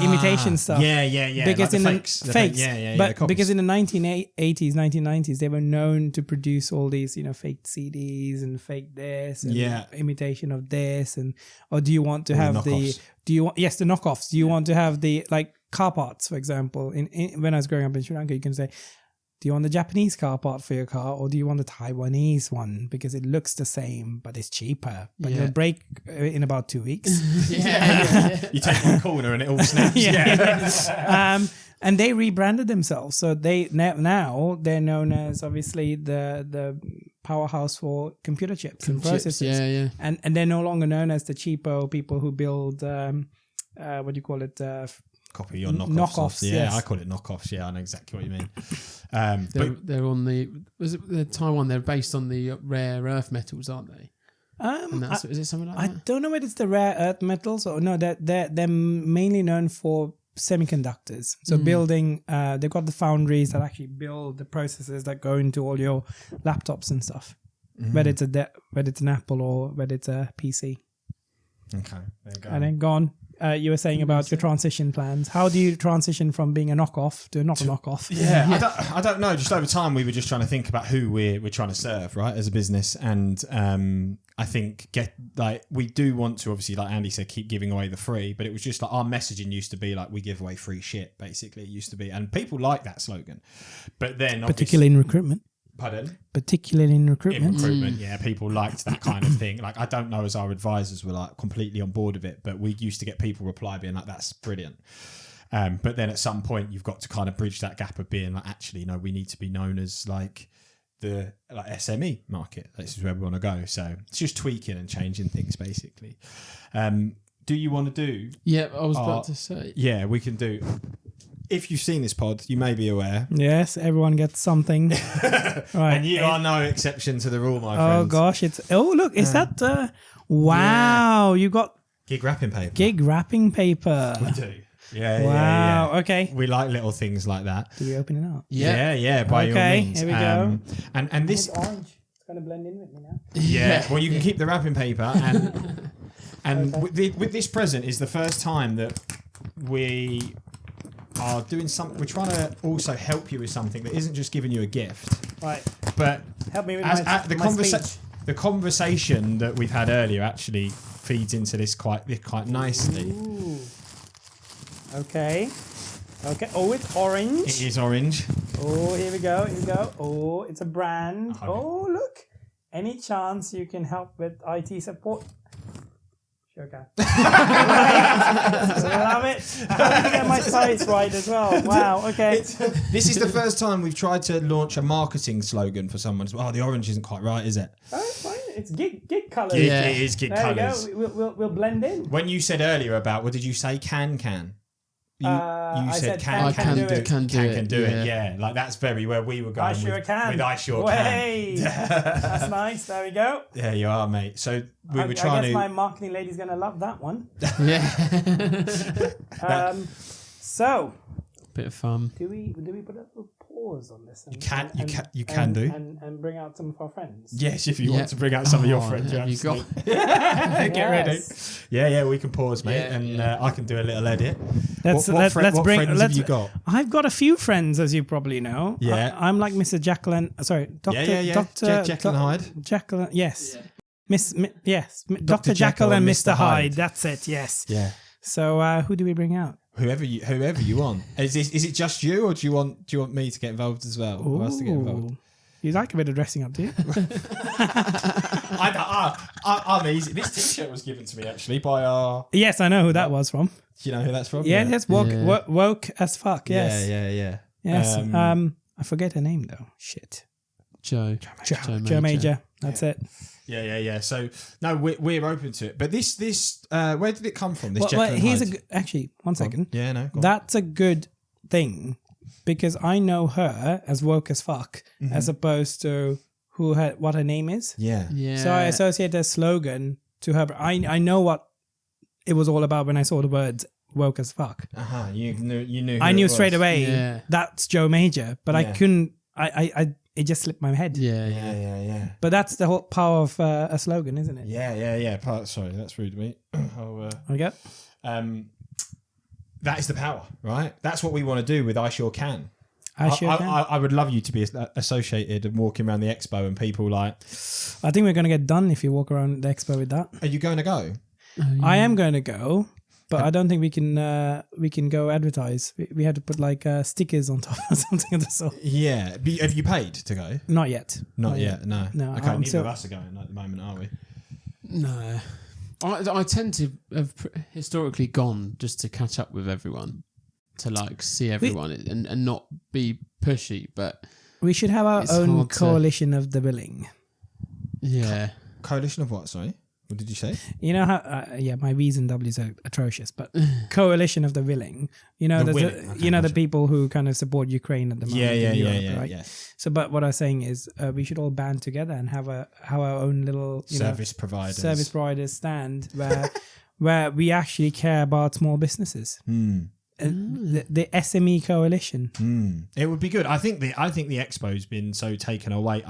imitation stuff. Yeah. Because like in fakes. the fakes, but because in the 1980s, 1990s, they were known to produce all these, fake CDs and fake this, and imitation of this, or do you want to have the knockoffs? Do you want to have the like car parts, for example? When I was growing up in Sri Lanka, you can say, do you want the Japanese car part for your car, or do you want the Taiwanese one because it looks the same but it's cheaper, but it'll break in about 2 weeks? You take one corner and it all snaps. And they rebranded themselves, so now they're known as obviously the powerhouse for computer chips and processors. And they're no longer known as the cheapo people who build what do you call it? Copy or knockoffs. Yeah, I call it knockoffs. Yeah, I know exactly what you mean. They're on the Taiwan. They're based on the rare earth metals, aren't they? Is it something like that? I don't know whether it's the rare earth metals or no. They're mainly known for semiconductors. So building, they've got the foundries that actually build the processors that go into all your laptops and stuff. Whether it's an Apple or whether it's a PC. Okay, there you go. And then go on. You were saying about your transition plans. How do you transition from being a knockoff to not a knockoff? Yeah, I don't know. Just over time, we were just trying to think about who we're trying to serve, right, as a business. And I think we do want to, obviously, like Andy said, keep giving away the free. But it was just like our messaging used to be like, we give away free shit, basically. It used to be. And people like that slogan. But then, particularly in recruitment. Pardon? Particularly in recruitment. Yeah, people liked that kind of thing. Like, I don't know as our advisors were like completely on board with it, but we used to get people reply being like, that's brilliant. But then at some point you've got to kind of bridge that gap of being like, actually, no, we need to be known as like the SME market. This is where we want to go. So it's just tweaking and changing things basically. Do you want to do? Yeah, I was about to say. Yeah, we can do. If you've seen this pod, you may be aware. Yes, everyone gets something. Right. And you are no exception to the rule, my friend. Oh, gosh. Look, is that... wow, you got... Gig wrapping paper. Gig wrapping paper. We do. Yeah, wow, okay. We like little things like that. Do we open it up? Yeah, by all means. Here we go. And this... It's orange. It's going to blend in with me now. Yeah, well, you can keep the wrapping paper. And with this present is the first time that we... are doing something. We're trying to also help you with something that isn't just giving you a gift, right? But help me with the conversation that we've had earlier actually feeds into this quite nicely. Ooh. Okay. Okay. Oh, it's orange. It is orange. Oh, here we go. Here we go. Oh, it's a brand. Oh, look. Any chance you can help with IT support? Sure can. Love it. I have to get my size right as well. Wow. Okay. This is the first time we've tried to launch a marketing slogan for someone. Oh, the orange isn't quite right, is it? Oh, it's fine. It's gig colours. Yeah. It is gig there colours. There you go. We'll blend in. When you said earlier about, what did you say? Can. You I said can do it. Can do it. Yeah, like that's very where we were going. I sure can. With I sure Way. can. That's nice. There we go. There you are, mate. So we were I trying guess to. my marketing lady's gonna love that one. Yeah. So. Bit of fun. Do we put a little pause on this? And, you can do. And bring out some of our friends. Yes, if you want to bring out some of your friends. Have you got? Get ready. Yeah, we can pause, mate, and I can do a little edit. What friends have you got? I've got a few friends, as you probably know. Yeah. I'm like Mr. Jekyll and Dr. Jekyll and Hyde. Jekyll, yes. Yeah. Dr. Jekyll and Mr. Hyde. That's it. Yes. Yeah. So who do we bring out? Whoever you want. Is it just you, or do you want me to get involved as well? Or us to get involved? You like a bit of dressing up, do you? I'm easy. This T-shirt was given to me actually by our. Yes, I know who that was from. Do you know who that's from? Yeah, yes, woke as fuck. Yes. Yeah. Yes. I forget her name though. Shit. Joe Major. That's it. Yeah. So no, we're open to it. But this where did it come from? This well, here's actually 1 second. Yeah, no. That's a good thing because I know her as woke as fuck, as opposed to what her name is. Yeah. So I associate their slogan to her. I know what it was all about when I saw the words woke as fuck. You knew. I knew straight away. Yeah. That's Joe Major, but I couldn't. It just slipped my head. Yeah. But that's the whole power of a slogan, isn't it? Yeah. Sorry, that's rude of me. Okay. That is the power, right? That's what we want to do with I Sure Can. I would love you to be associated and walking around the expo and people like. I think we're going to get done if you walk around the expo with that. Are you going to go? I am going to go, but I don't think we can go advertise. We had to put like stickers on top or something of the sort. Yeah. Have you paid to go? Not yet. Not yet. No. No. Okay. Neither of us are going at the moment, are we? No. I tend to have historically gone just to catch up with everyone, to like see everyone and not be pushy, but we should have our own coalition of the willing. Yeah. Coalition of what? Sorry, what did you say? You know how? My V's and W's are atrocious, but coalition of the willing. You know, the people who kind of support Ukraine at the moment. Yeah. So, but what I'm saying is, we should all band together and have our own little service providers stand where we actually care about small businesses. The SME coalition. It would be good. I think the expo's been so taken away.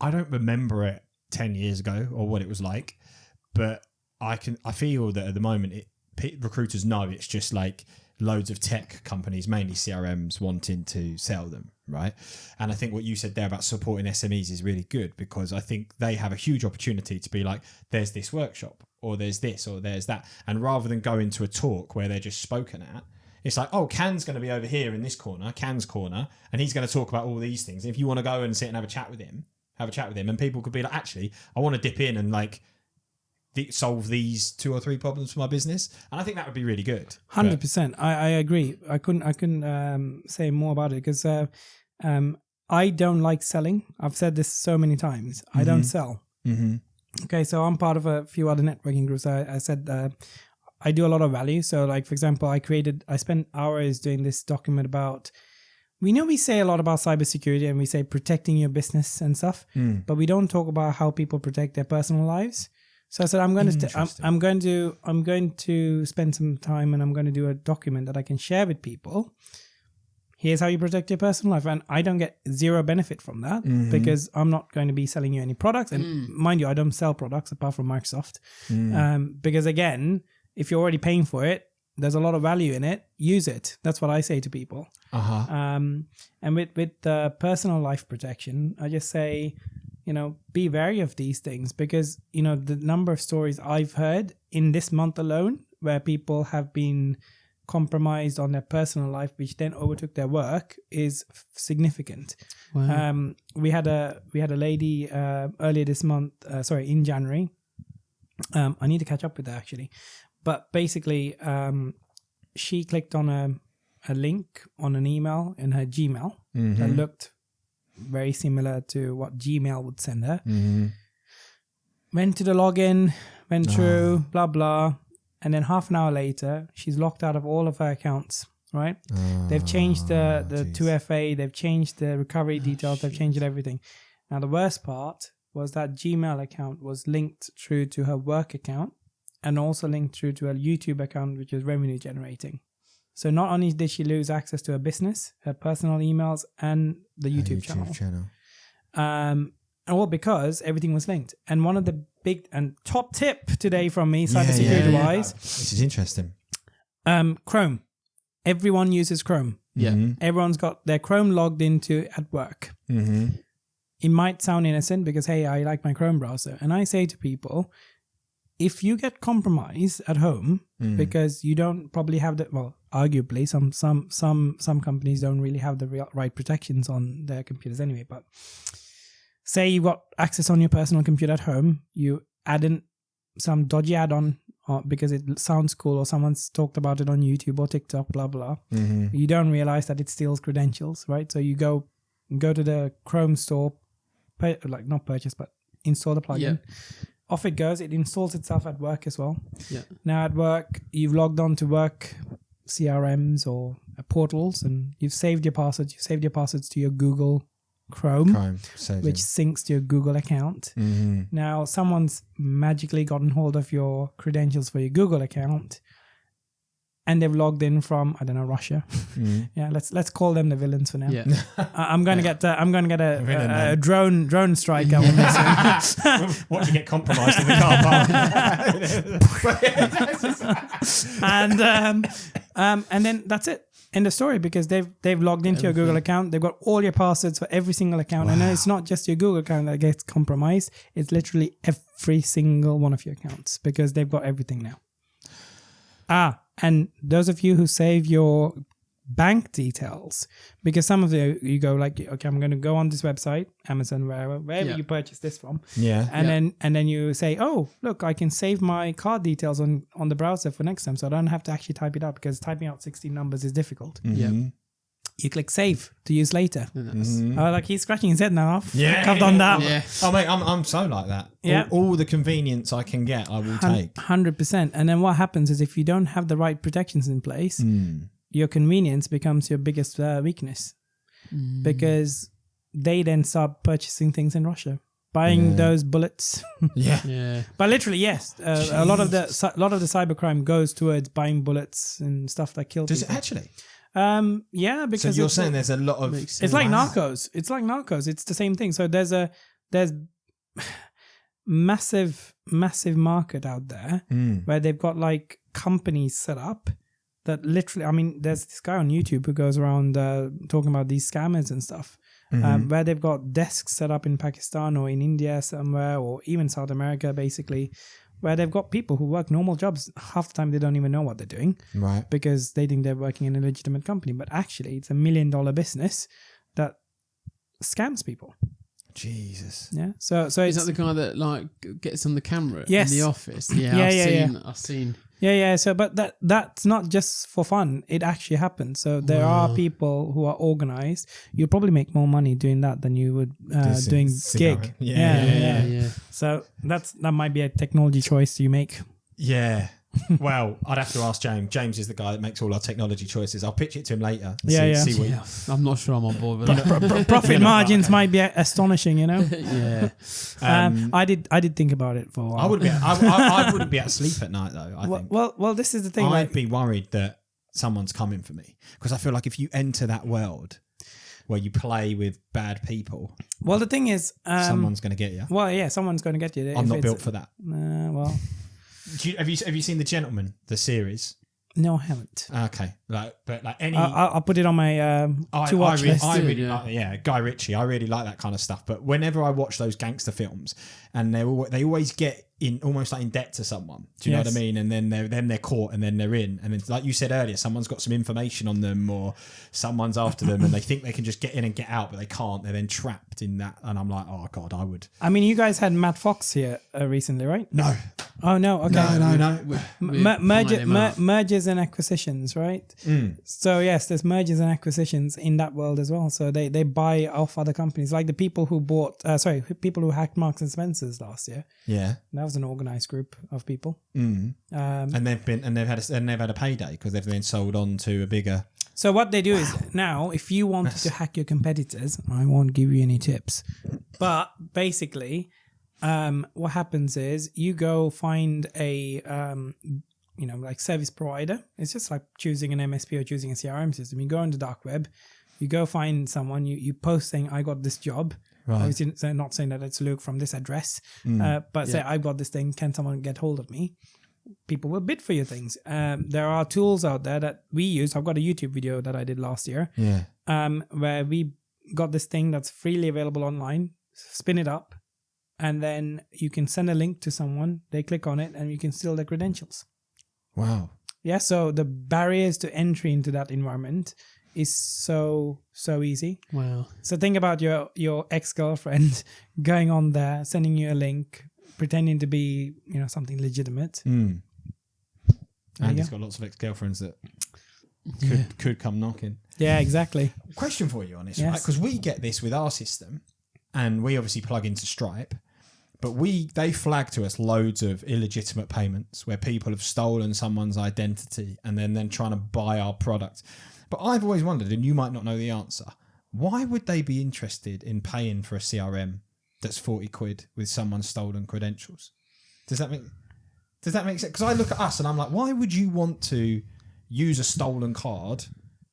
I don't remember it 10 years ago or what it was like, but I feel that at the moment recruiters know it's just like loads of tech companies, mainly CRMs, wanting to sell them, right? And I think what you said there about supporting SMEs is really good, because I think they have a huge opportunity to be like, there's this workshop, or there's this, or there's that. And rather than go into a talk where they're just spoken at, it's like, oh, Can's going to be over here in this corner, Can's corner, and he's going to talk about all these things. And if you want to go and sit and have a chat with him, and people could be like, actually, I want to dip in and like solve these 2 or 3 problems for my business. And I think that would be really good. 100%. I agree. I couldn't say more about it, because I don't like selling. I've said this so many times. I don't sell. Okay, so I'm part of a few other networking groups. I said I do a lot of value. So like, for example, I spent hours doing this document about, we say a lot about cybersecurity and we say protecting your business and stuff, but we don't talk about how people protect their personal lives. So I said, I'm going to spend some time and I'm going to do a document that I can share with people. Here's how you protect your personal life. And I don't get zero benefit from that, because I'm not going to be selling you any products. And mind you, I don't sell products apart from Microsoft. Because again, if you're already paying for it, there's a lot of value in it. Use it. That's what I say to people. And with personal life protection, I just say, be wary of these things, because, the number of stories I've heard in this month alone where people have been compromised on their personal life, which then overtook their work, is significant. Wow. We had a lady earlier this month, in January. I need to catch up with her actually, but basically, she clicked on a link on an email in her Gmail that looked very similar to what Gmail would send her. Went to the login, went through, blah blah. And then half an hour later, she's locked out of all of her accounts, right? They've changed the 2FA, they've changed the recovery details, they've changed everything. Now, the worst part was that Gmail account was linked through to her work account and also linked through to her YouTube account, which is revenue generating. So not only did she lose access to her business, her personal emails, and the YouTube channel. All because everything was linked. And one of the big and top tip today from me, cybersecurity wise, this is interesting. Chrome. Everyone uses Chrome. Yeah. Everyone's got their Chrome logged into at work. It might sound innocent because, hey, I like my Chrome browser. And I say to people, if you get compromised at home because you don't probably have arguably some companies don't really have the right protections on their computers anyway, but say you've got access on your personal computer at home, you add in some dodgy add-on because it sounds cool or someone's talked about it on YouTube or TikTok, blah, blah. You don't realize that it steals credentials, right? So you go to the Chrome store, not purchase, but install the plugin. Off it goes. It installs itself at work as well. Now at work, you've logged on to work CRMs or portals and you've saved your passwords. You've saved your passwords to your Google Chrome, which syncs to your Google account. Now, someone's magically gotten hold of your credentials for your Google account, and they've logged in from Russia. Let's call them the villains for now. I'm going to get a drone strike on this one. Watch you get compromised in the car park. And then that's it. End of story, because they've logged into your Google account. They've got all your passwords for every single account. And it's not just your Google account that gets compromised. It's literally every single one of your accounts because they've got everything now. And those of you who save your bank details, because some of you go like, okay, I'm going to go on this website, Amazon, wherever you purchase this from. And then you say, oh, look, I can save my card details on the browser for next time. So I don't have to actually type it out because typing out 16 numbers is difficult. You click save to use later. He's scratching his head now. I've done that. Oh mate, I'm so like that. All the convenience I can get, I will take. 100%. And then what happens is if you don't have the right protections in place, your convenience becomes your biggest weakness because they then start purchasing things in Russia, buying those bullets. But literally, yes, a lot of the cybercrime goes towards buying bullets and stuff that kill. Does people. It actually? Because so you're saying there's a lot of. It's like Narcos. It's like Narcos. It's the same thing. So there's massive market out there where they've got like companies set up. That literally, there's this guy on YouTube who goes around talking about these scammers and stuff, where they've got desks set up in Pakistan or in India somewhere, or even South America, basically, where they've got people who work normal jobs. Half the time they don't even know what they're doing, right? Because they think they're working in a legitimate company, but actually it's $1 million business that scams people. Jesus. Yeah. So is that the guy that like gets on the camera in the office? I've seen. Yeah. So, but that's not just for fun. It actually happens. So there are people who are organized. You'll probably make more money doing that than you would doing gig. Yeah. So that might be a technology choice you make. Yeah. Well, I'd have to ask James. James is the guy that makes all our technology choices. I'll pitch it to him later. See what I'm not sure I'm on board with that. Profit margins might be astonishing, I did think about it for a while. I wouldn't be able to sleep at night though. I think. Well, this is the thing. I'd be worried that someone's coming for me because I feel like if you enter that world where you play with bad people, well, the thing is, someone's going to get you. Well, yeah, someone's going to get you. I'm not built for that. Well. Have you seen The Gentleman, the series? No, I haven't. Okay, I'll put it on my to watch list. Guy Ritchie. I really like that kind of stuff. But whenever I watch those gangster films, and they always get in almost like in debt to someone. Do you know what I mean? And then they're caught and then they're in. And then, like you said earlier, someone's got some information on them or someone's after them and they think they can just get in and get out, but they can't. They're then trapped in that. And I'm like, oh God, I would. I mean, you guys had Matt Fox here recently, right? No. Oh, no. Okay. No. Mergers and acquisitions, right? So yes, there's mergers and acquisitions in that world as well. So they buy off other companies, like the people who people who hacked Marks and Spencer's last year. Yeah. That was an organized group of people. And they've had a payday because they've been sold on to a bigger. So what they do is now, if you wanted to hack your competitors, I won't give you any tips, but basically, what happens is you go find a like service provider. It's just like choosing an MSP or choosing a CRM system. You go on the dark web, you go find someone, you post saying, I got this job. Right. Obviously, not saying that it's Luke from this address, but say, I've got this thing. Can someone get hold of me? People will bid for your things. There are tools out there that we use. I've got a YouTube video that I did last year where we got this thing that's freely available online, spin it up, and then you can send a link to someone. They click on it and you can steal their credentials. Wow. Yeah, so the barriers to entry into that environment is so easy. Wow. So think about your ex-girlfriend going on there, sending you a link, pretending to be something legitimate. And he's got lots of ex-girlfriends that could come knocking. Yeah, exactly. Question for you on this, right? Because we get this with our system, and we obviously plug into Stripe, but they flag to us loads of illegitimate payments where people have stolen someone's identity and then trying to buy our product. But I've always wondered, and you might not know the answer, why would they be interested in paying for a CRM that's 40 quid with someone's stolen credentials? Does that make sense? Because I look at us and I'm like, why would you want to use a stolen card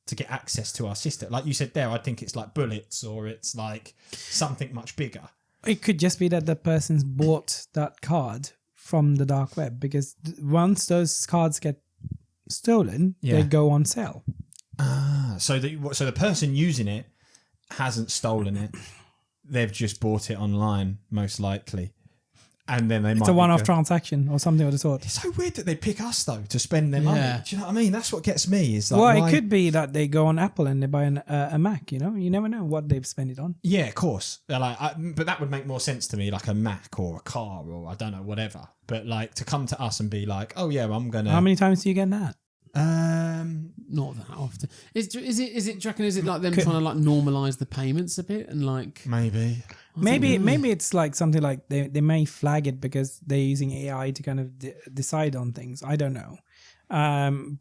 to get access to our system? Like you said there, I think it's like bullets or it's like something much bigger. It could just be that the person's bought that card from the dark web, because once those cards get stolen, they go on sale. So the person using it hasn't stolen it; they've just bought it online, most likely, and then it's a one-off transaction or something of the sort. It's so weird that they pick us though to spend their money. Do you know what I mean? That's what gets me. Is like, well, it could be that they go on Apple and they buy a Mac. You never know what they've spent it on. Yeah, of course. But that would make more sense to me, like a Mac or a car or I don't know, whatever. But like to come to us and be like, oh yeah, I'm gonna. How many times do you get that? Not that often. Is it? Do you reckon? Is it like them trying to like normalise the payments a bit and like maybe it's like something like they may flag it because they're using AI to kind of decide on things. I don't know,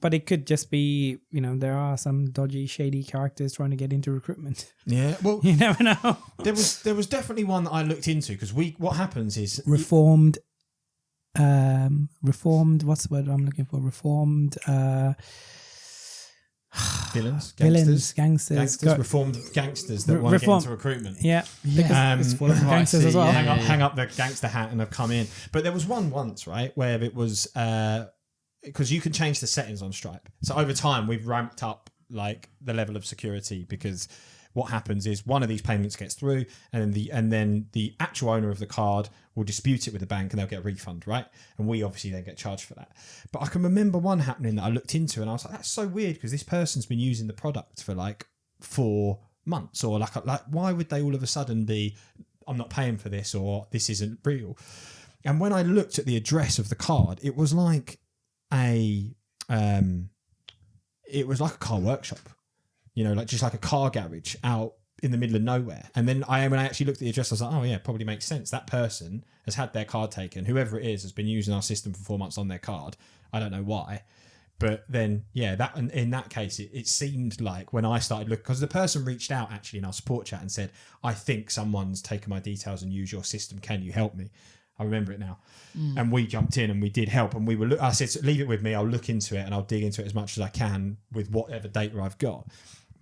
but it could just be there are some dodgy, shady characters trying to get into recruitment. Yeah, well, you never know. There was definitely one that I looked into because what happens is reformed. What's the word I'm looking for? Reformed gangsters, reformed gangsters that want to get into recruitment. Yeah. It's full of gangsters as well. Hang up the gangster hat and have come in. But there was one once, right, where it was because you can change the settings on Stripe. So over time we've ramped up like the level of security, because what happens is one of these payments gets through and then the actual owner of the card will dispute it with the bank and they'll get a refund, right? And we obviously then get charged for that. But I can remember one happening that I looked into and I was like, that's so weird because this person's been using the product for like 4 months, or like why would they all of a sudden be, I'm not paying for this, or this isn't real? And when I looked at the address of the card, it was like a car workshop. Like just like a car garage out in the middle of nowhere. And then when I actually looked at the address, I was like, oh yeah, probably makes sense. That person has had their card taken. Whoever it is has been using our system for 4 months on their card. I don't know why. But then, that in that case, it seemed like when I started looking, because the person reached out actually in our support chat and said, I think someone's taken my details and used your system. Can you help me? I remember it now. And we jumped in and we did help. And I said, leave it with me. I'll look into it and I'll dig into it as much as I can with whatever data I've got.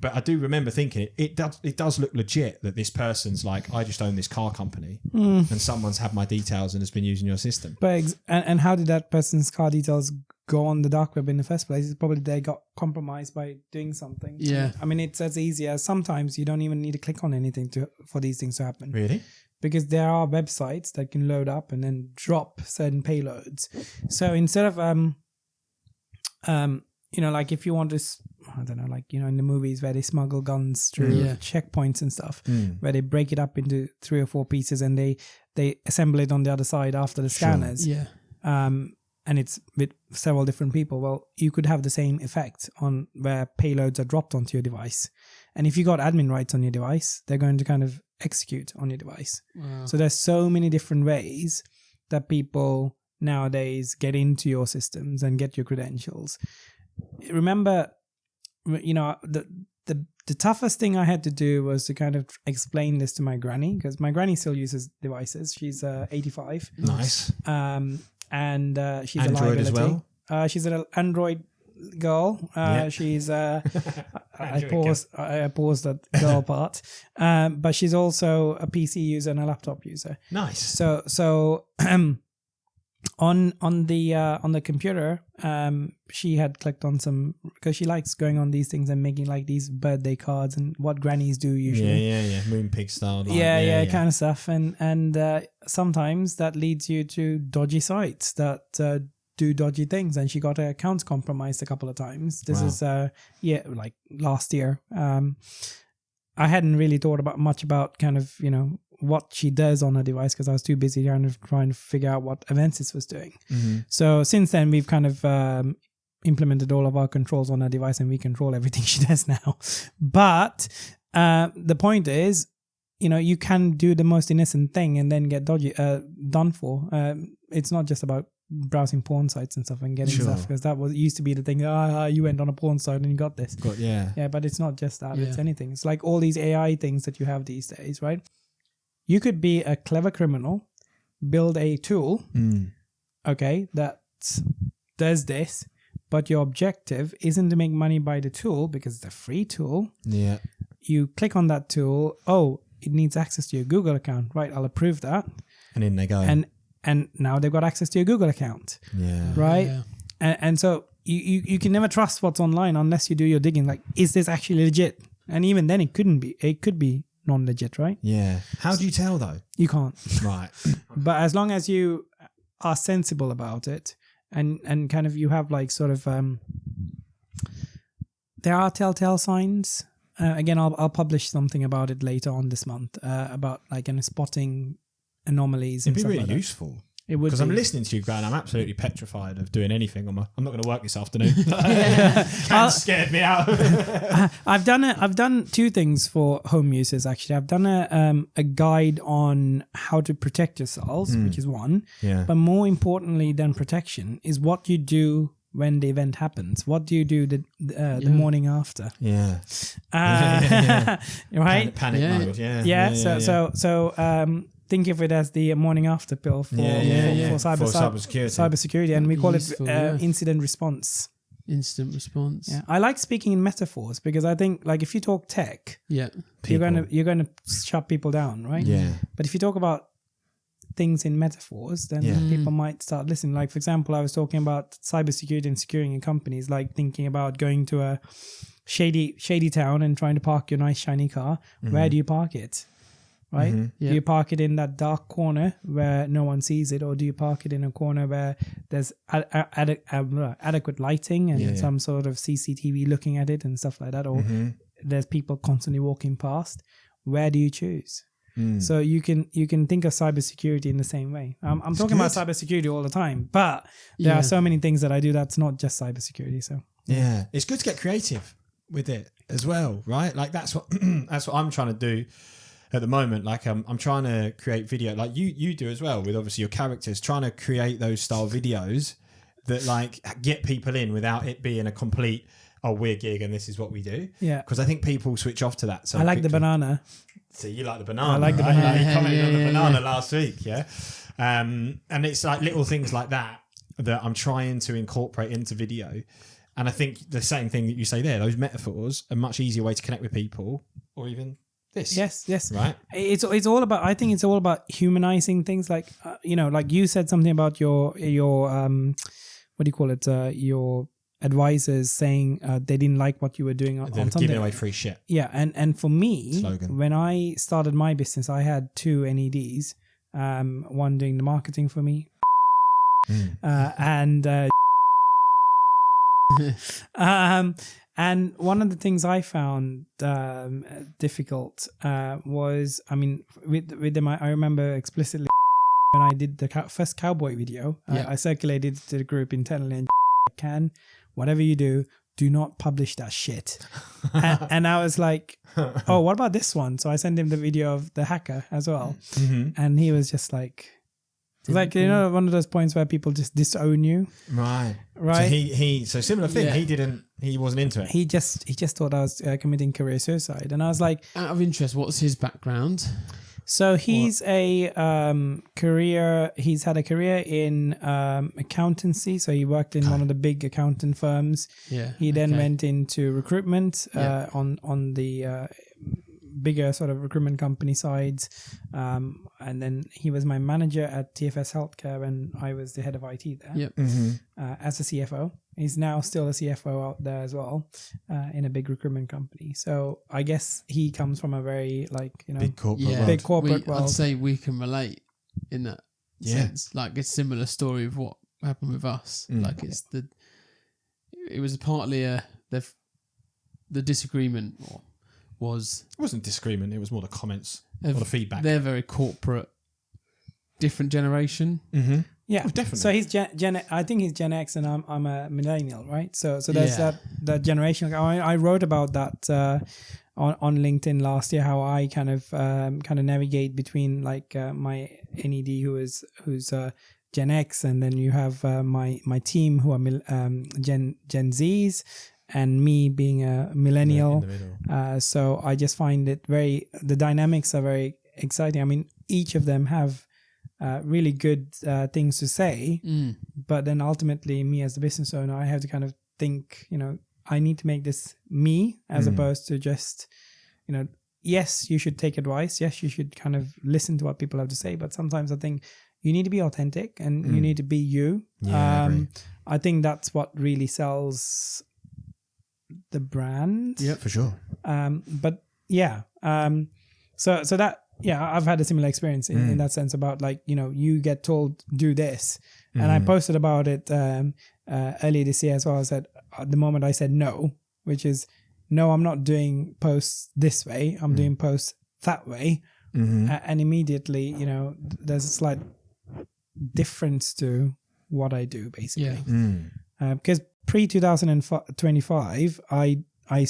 But I do remember thinking it does look legit that this person's like, I just own this car company and someone's had my details and has been using your system. But and how did that person's car details go on the dark web in the first place? It's probably they got compromised by doing something. Yeah. I mean, it's as easy as sometimes you don't even need to click on anything for these things to happen. Really? because there are websites that can load up and then drop certain payloads. So instead of like if you want to, I don't know, like, in the movies where they smuggle guns through checkpoints and stuff, where they break it up into 3 or 4 pieces and they assemble it on the other side after the scanners. Yeah. And it's with several different people. Well, you could have the same effect on where payloads are dropped onto your device. And if you got admin rights on your device, they're going to kind of execute on your device. Wow. So there's so many different ways that people nowadays get into your systems and get your credentials. Remember, the toughest thing I had to do was to kind of explain this to my granny, because my granny still uses devices. She's 85. Nice. And she's Android a liability. as well? She's an Android girl. She's I paused that girl part. But she's also a PC user and a laptop user. Nice. So on the computer, she had clicked on some, because she likes going on these things and making like these birthday cards and what grannies do usually. Yeah. Moonpig style. Like, kind of stuff. And sometimes that leads you to dodgy sites that do dodgy things. And she got her accounts compromised a couple of times. This is like last year. I hadn't really thought much about kind of, what she does on her device, because I was too busy trying to figure out what Avensys was doing. Mm-hmm. So since then, we've kind of implemented all of our controls on her device, and we control everything she does now. But the point is, you can do the most innocent thing and then get done for. It's not just about browsing porn sites and stuff and getting stuff, because that used to be the thing. You went on a porn site and you got this. But it's not just that. It's anything. It's like all these AI things that you have these days, right? You could be a clever criminal, build a tool, that does this, but your objective isn't to make money by the tool because it's a free tool. Yeah. You click on that tool. Oh, it needs access to your Google account. Right, I'll approve that. And in they go. And now they've got access to your Google account. Yeah. Right? Yeah. And so you can never trust what's online unless you do your digging. Like, is this actually legit? And even then it couldn't be. It could be non-legit, right? Yeah. How do you tell though? You can't. Right. But as long as you are sensible about it and kind of you have like sort of there are telltale signs. Again, I'll publish something about it later on this month about like spotting anomalies. It'd be really like useful. It would, because I'm listening to you, Grant. I'm absolutely petrified of doing anything. I'm not going to work this afternoon. Scared me out. I've done 2 things for home users actually. I've done a guide on how to protect yourselves, which is one. Yeah. But more importantly than protection is what you do when the event happens. What do you do the morning after? Yeah. Right. Panic mode. Yeah. So think of it as the morning after pill for cybersecurity, and we call it incident response. Instant response. Yeah, I like speaking in metaphors because I think, like, if you talk tech, you're gonna shut people down, right? Yeah. But if you talk about things in metaphors, then people might start listening. Like, for example, I was talking about cybersecurity and securing your companies, like thinking about going to a shady town and trying to park your nice shiny car. Mm-hmm. Where do you park it? Right? Mm-hmm. Yeah. Do you park it in that dark corner where no one sees it, or do you park it in a corner where there's adequate lighting and some sort of CCTV looking at it and stuff like that, or there's people constantly walking past? Where do you choose? So you can think of cybersecurity in the same way. I'm talking about cybersecurity all the time, but there are so many things that I do that's not just cybersecurity. So it's good to get creative with it as well, right? Like that's what I'm trying to do at the moment. Like I'm trying to create video like you do as well, with obviously your characters, trying to create those style videos that like get people in without it being a complete, oh, we're Giig and this is what we do. Yeah. Because I think people switch off to that. So I like the banana. So you like the banana. I like the banana. You commented on the banana last week, yeah? And it's like little things like that I'm trying to incorporate into video. And I think the same thing that you say there, those metaphors, a much easier way to connect with people, or even this. Yes. Right. It's all about, I think it's all about humanizing things. Like, like you said something about your what do you call it? Your advisors saying they didn't like what you were doing on something. Giving away free shit. Yeah, and for me, Slogan. when I started my business, I had 2 NEDs, one doing the marketing for me, and one of the things I found difficult was, I mean, with them, I remember explicitly when I did the first cowboy video, I circulated to the group internally and whatever you do not publish that shit. and I was like, oh, what about this one? So I sent him the video of the hacker as well. And he was just like, you know, one of those points where people just disown you. Right. Right. So similar thing. Yeah. He wasn't into it. He just thought I was committing career suicide. And I was like, out of interest, what's his background? So he's he's had a career in accountancy. So he worked in one of the big accountant firms. Yeah. He then went into recruitment on the bigger sort of recruitment company sides. And then he was my manager at TFS Healthcare and I was the head of IT there. Yep. As a CFO. He's now still a CFO out there as well, in a big recruitment company. So I guess he comes from a very big corporate world. I'd say we can relate in that sense. Like it's a similar story of what happened with us. Like it was partly the disagreement was. It wasn't disagreement. It was more the comments or the feedback. They're very corporate, different generation. Yeah, definitely. So he's I think he's Gen X, and I'm a millennial, right? So there's that generation. I wrote about that on LinkedIn last year. How I kind of navigate between my NED who's Gen X, and then you have my team who are Gen Zs, and me being a millennial. So I just find it the dynamics are very exciting. I mean, each of them have really good things to say, but then ultimately me as the business owner, I have to kind of think, I need to make this me as opposed to just, yes, you should take advice. Yes, you should kind of listen to what people have to say. But sometimes I think you need to be authentic and you need to be you. Yeah, I think that's what really sells the brand. Yeah, for sure. But yeah, so that, yeah, I've had a similar experience in that sense about you get told do this, and I posted about it earlier this year as well. I said at the moment I said no, which is no, I'm not doing posts this way. I'm doing posts that way, and immediately there's a slight difference to what I do basically. Because pre 2025, I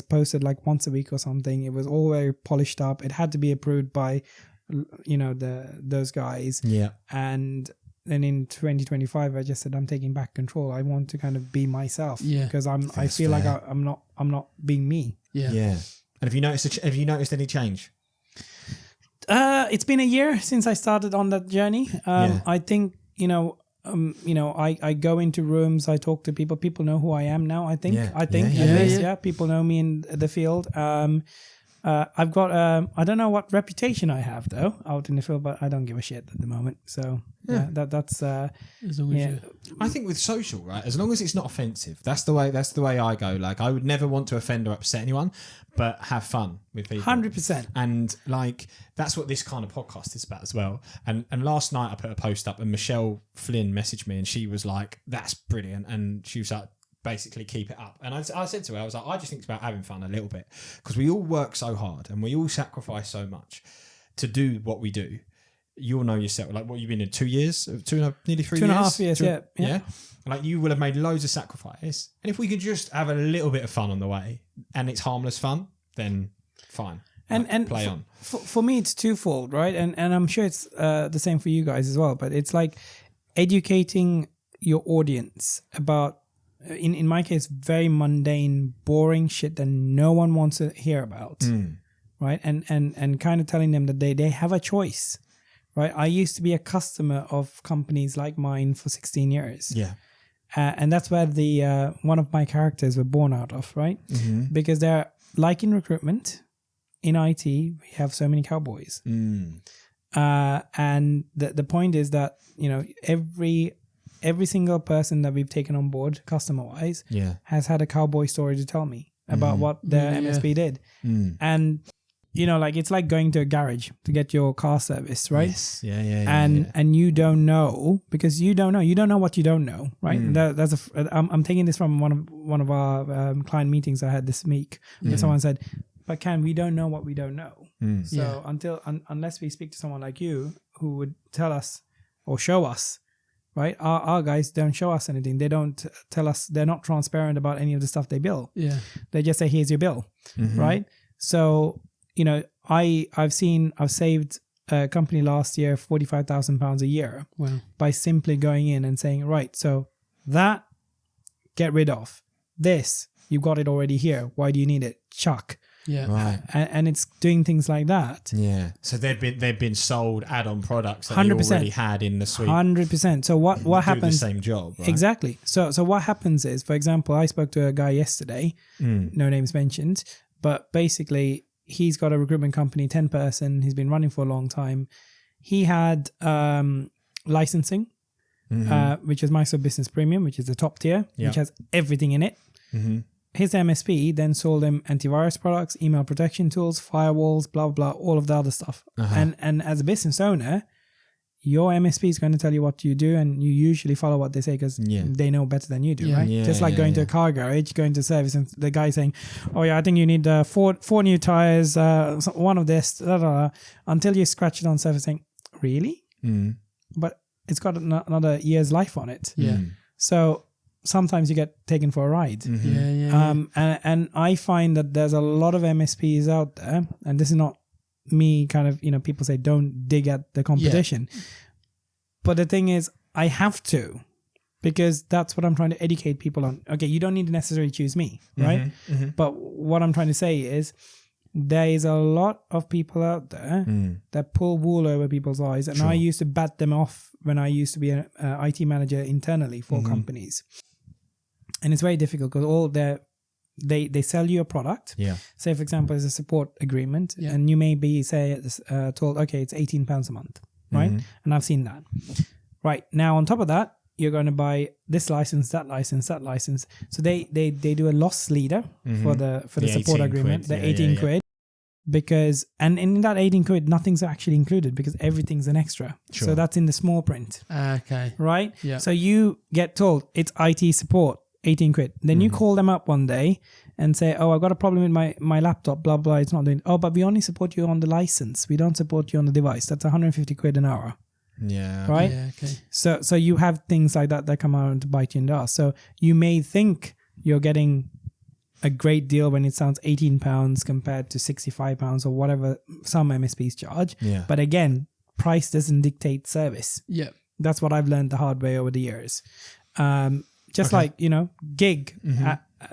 posted once a week or something. It was all very polished up. It had to be approved by, those guys. Yeah. And then in 2025, I just said I'm taking back control. I want to kind of be myself. Yeah. Because I feel like I'm not being me. Yeah. Yeah. And have you noticed any change? It's been a year since I started on that journey. I think I go into rooms, I talk to people. People know who I am now. I think. People know me in the field. I've got I don't know what reputation I have though out in the field, but I don't give a shit at the moment. So that's as long as I think with social, right, as long as it's not offensive, that's the way I go. I would never want to offend or upset anyone, but have fun with people. 100%. And that's what this kind of podcast is about as well. And last night I put a post up and Michelle Flynn messaged me and she was like, "That's brilliant," and she was like, basically keep it up. And I said to her, I was like, I just think it's about having fun a little bit, because we all work so hard and we all sacrifice so much to do what we do. You'll know yourself, what you've been in 2 years, nearly 3 years, 2.5 years, yeah. You will have made loads of sacrifice, and if we could just have a little bit of fun on the way, and it's harmless fun, then fine. And play on. For me, it's twofold, right? And I'm sure it's the same for you guys as well. But it's educating your audience about, in my case, very mundane, boring shit that no one wants to hear about, right? And kind of telling them that they have a choice, right? I used to be a customer of companies like mine for 16 years. Yeah. And that's where the one of my characters were born out of, right? Because they're like in recruitment, in IT, we have so many cowboys. And the point is that, every every single person that we've taken on board, customer wise, has had a cowboy story to tell me about what their MSP did. And like it's like going to a garage to get your car serviced, right? Yes. And you don't know, because you don't know what you don't know, right? I'm taking this from one of our client meetings I had this week, where someone said, but Ken, we don't know what we don't know. So unless we speak to someone like you who would tell us or show us, right? Our guys don't show us anything. They don't tell us. They're not transparent about any of the stuff they bill. They just say, here's your bill, right? So I've saved a company last year £45,000 a year by simply going in and saying, right, so that, get rid of. This, you've got it already here. Why do you need it? Chuck. Right. And it's doing things like that. So they've been sold add-on products that 100%. You already had in the suite. 100%. So what happens? Do the same job, right? Exactly. So what happens is, for example, I spoke to a guy yesterday, no names mentioned, but basically he's got a recruitment company, 10 person. He's been running for a long time. He had licensing, which is Microsoft Business Premium, which is the top tier, which has everything in it. His MSP then sold him antivirus products, email protection tools, firewalls, blah, blah, all of the other stuff. And as a business owner, your MSP is going to tell you what you do, and you usually follow what they say because they know better than you do, right? Just like going to a car garage, going to service, and the guy saying, oh yeah, I think you need four new tires, one of this, until you scratch it on service, saying, really? But it's got another year's life on it. So sometimes you get taken for a ride. And I find that there's a lot of MSPs out there, and this is not me kind of, people say don't dig at the competition. But the thing is, I have to, because that's what I'm trying to educate people on. Okay, you don't need to necessarily choose me, right? But what I'm trying to say is, there is a lot of people out there that pull wool over people's eyes. And I used to bat them off when I used to be an IT manager internally for companies. And it's very difficult because they sell you a product. Say, for example, there's a support agreement, and you may be told, okay, it's £18 a month, right? And I've seen that. Right now, on top of that, you're going to buy this license, that license, that license. So they do a loss leader for the support agreement, the 18 quid. Because, and in that 18 quid, nothing's actually included because everything's an extra. So that's in the small print. Okay. Right? So you get told it's IT support, 18 quid. Then you call them up one day and say, oh, I've got a problem with my laptop, blah, blah, it's not doing, oh, but we only support you on the license. We don't support you on the device. That's 150 quid an hour. Right? Okay. So you have things like that come out to bite you in the ass. So you may think you're getting a great deal when it sounds £18 compared to £65 or whatever some MSPs charge. But again, price doesn't dictate service. That's what I've learned the hard way over the years. Just like, Giig,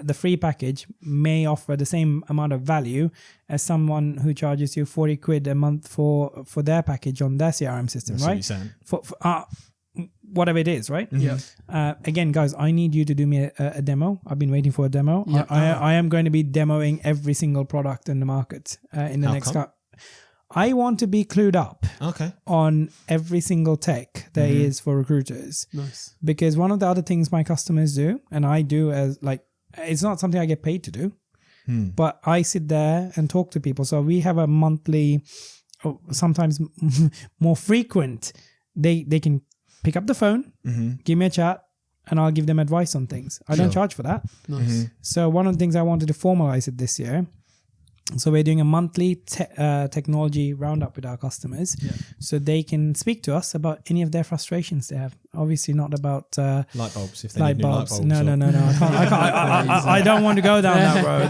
the free package may offer the same amount of value as someone who charges you 40 quid a month for their package on their CRM system, That's right? What you're saying. Whatever it is, right? Again, guys, I need you to do me a demo. I've been waiting for a demo. I am going to be demoing every single product in the market in the next. I want to be clued up on every single tech there is for recruiters. Nice. Because one of the other things my customers do, and I do as it's not something I get paid to do, but I sit there and talk to people. So we have a monthly, sometimes more frequent, they can pick up the phone, give me a chat, and I'll give them advice on things. I don't charge for that. Nice. So one of the things I wanted to formalize it this year. So we're doing a monthly technology roundup with our customers, so they can speak to us about any of their frustrations they have. Obviously, not about light bulbs. If they need new light bulbs. No. I don't want to go down that road.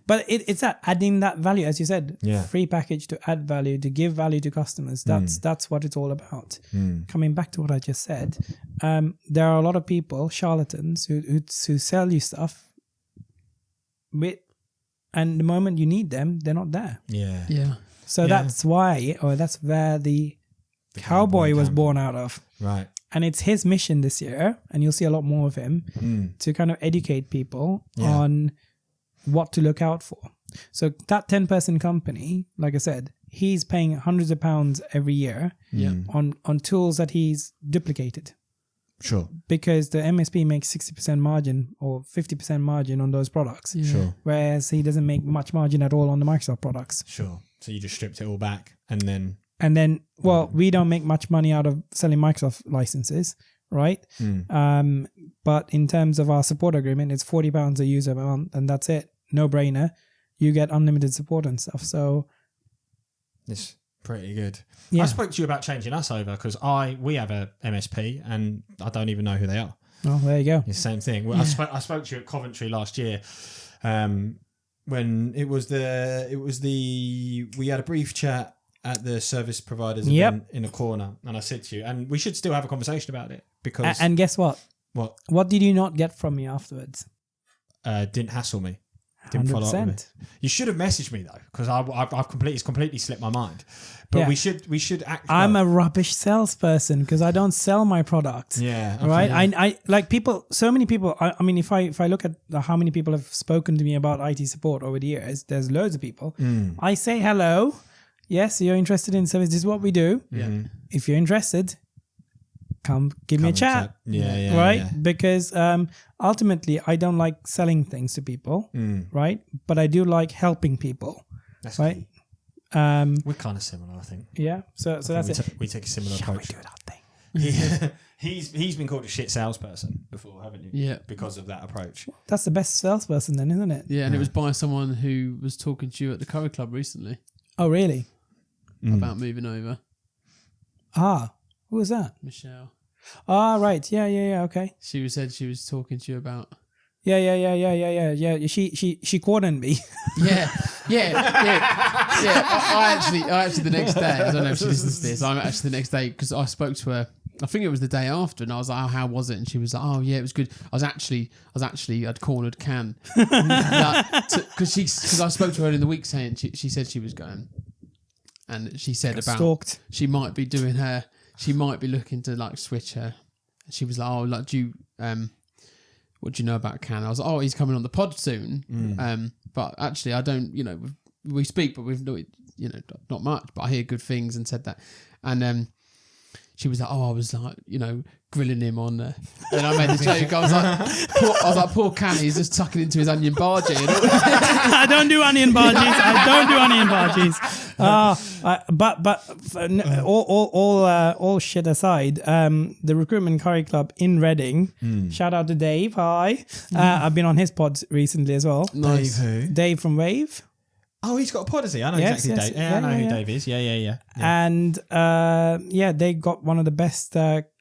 But it's that adding that value, as you said, free package to add value, to give value to customers. That's what it's all about. Coming back to what I just said, there are a lot of people, charlatans, who sell you stuff and the moment you need them, they're not there. So that's why, or that's where the cowboy was born out of. Right. And it's his mission this year, and you'll see a lot more of him, to kind of educate people on what to look out for. So that 10-person company, like I said, he's paying hundreds of pounds every year on tools that he's duplicated. Sure. Because the MSP makes 60% margin or 50% margin on those products. Yeah. Sure. Whereas he doesn't make much margin at all on the Microsoft products. Sure. So you just stripped it all back and then... well, we don't make much money out of selling Microsoft licenses, right? But in terms of our support agreement, it's £40 a user a month, and that's it. No brainer. You get unlimited support and stuff. So it's pretty good. Yeah. I spoke to you about changing us over because we have a MSP and I don't even know who they are. Oh, there you go. It's the same thing. Well, I spoke to you at Coventry last year when it was we had a brief chat at the service providers event in a corner, and I said to you, and we should still have a conversation about it because... And guess what? What? What did you not get from me afterwards? Didn't hassle me. Didn't follow up with me. You should have messaged me though, because it's completely slipped my mind. But we should act. I'm a rubbish salesperson because I don't sell my product. Yeah. Okay, right. Yeah. I like people. So many people. I mean, if I look at how many people have spoken to me about IT support over the years, there's loads of people. I say hello. Yes, you're interested in service. This is what we do. Yeah. If you're interested, come give me a chat. Yeah. Right? Yeah. Because ultimately, I don't like selling things to people. Right? But I do like helping people. That's right. Key. We're kind of similar, I think. Yeah. So that's it. We take a similar Shall approach. we do that thing? He's been called a shit salesperson before, haven't you? Yeah. Because of that approach. That's the best salesperson, then, isn't it? Yeah, and it was by someone who was talking to you at the Curry Club recently. Oh, really? About moving over. Who was that? Michelle. Right. Yeah. Okay. She said she was talking to you about. Yeah. She cornered me. Yeah. I actually the next day. I don't know if she listens to this. I'm actually the next day because I spoke to her. I think it was the day after, and I was like, "Oh, how was it?" And she was like, "Oh, yeah, it was good." I'd cornered Can because I spoke to her in the week saying she said she was going, and she said about stalked. She might be looking to like switch her. And she was like, "Oh, like do you what do you know about Can?" I was like, "Oh, he's coming on the pod soon." But actually, I don't. You know, we speak, but we've not much. But I hear good things, and said that, and she was like, "Oh, I was like, grilling him on." And I made the joke. I was like, "Poor Can, he's just tucking into his onion bhaji." I don't do onion bhajis. But all shit aside, the Recruitment Curry Club in Reading. Shout out to Dave. Hi, I've been on his pod recently as well. Nice. Dave who? Dave from Wave. Oh, he's got a pod, has he? I know Yes, exactly yes. Dave. Yeah, I know who Dave is. Yeah. And they got one of the best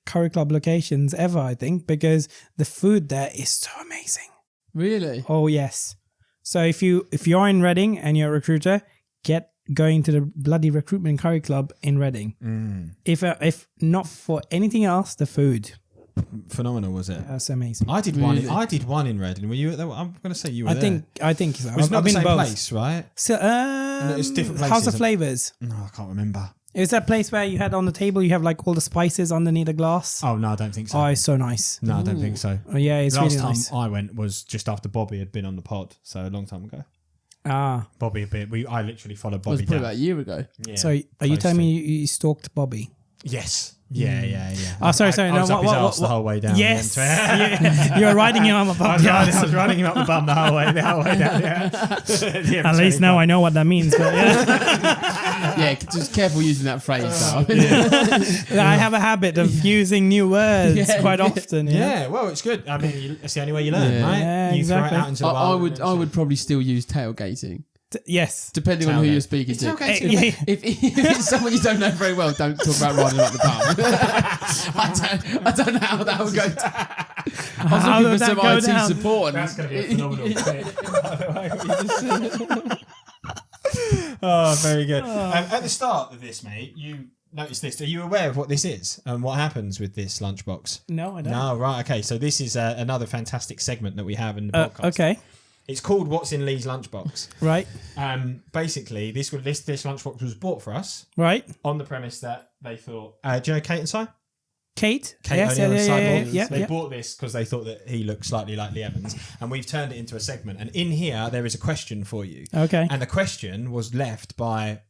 Curry Club locations ever, I think, because the food there is so amazing. Really? Oh yes. So if you're in Reading and you're a recruiter, get going to the bloody Recruitment Curry Club in Reading. If not for anything else, the food. Phenomenal, was it? That's amazing. I did one. I did one in Reading. Were you at that? I'm going to say you were there. I think so. It's not I've the been same both. place, right? So, it's different places. House of Flavors. No, I can't remember. Is that place where you had on the table, you have like all the spices underneath the glass? Oh, no, I don't think so. Oh, it's so nice. No, I don't think so. Oh, yeah, it's Last really time nice. I went was just after Bobby had been on the pod, so a long time ago. Bobby a bit. I literally followed Bobby It was probably down. about a year ago. Yeah, So are you telling me you stalked Bobby? Yes. Yeah. Oh, sorry. I was No, up his arse the whole way down. Yes. You're riding him on the bum. I was riding him up the bum the whole way down. Yeah. At least now I know what that means. But yeah. Yeah, just careful using that phrase. Though. I have a habit of using new words quite often. Yeah, well, it's good. I mean, it's the only way you learn, right? Yeah, you exactly. throw it out into the wild. I would probably still use tailgating. Yes. Depending on who you're speaking to. Tailgating. If it's someone you don't know very well, don't talk about riding up the bum. I don't know how that would go. I was looking for some IT support. That's going to be a phenomenal bit. Oh, very good. At the start of this, mate, you noticed this. Are you aware of what this is and what happens with this lunchbox? No, I don't. No, right. Okay, so this is another fantastic segment that we have in the podcast. Okay. It's called What's in Lee's Lunchbox. Right. Basically, this lunchbox was bought for us Right. on the premise that they thought... do you know Kate and Si? Kate? Kate Yes, O'Neill and Si Morgan? yeah. They bought this because they thought that he looked slightly like Lee Evans, and we've turned it into a segment. And in here, there is a question for you. Okay. And the question was left by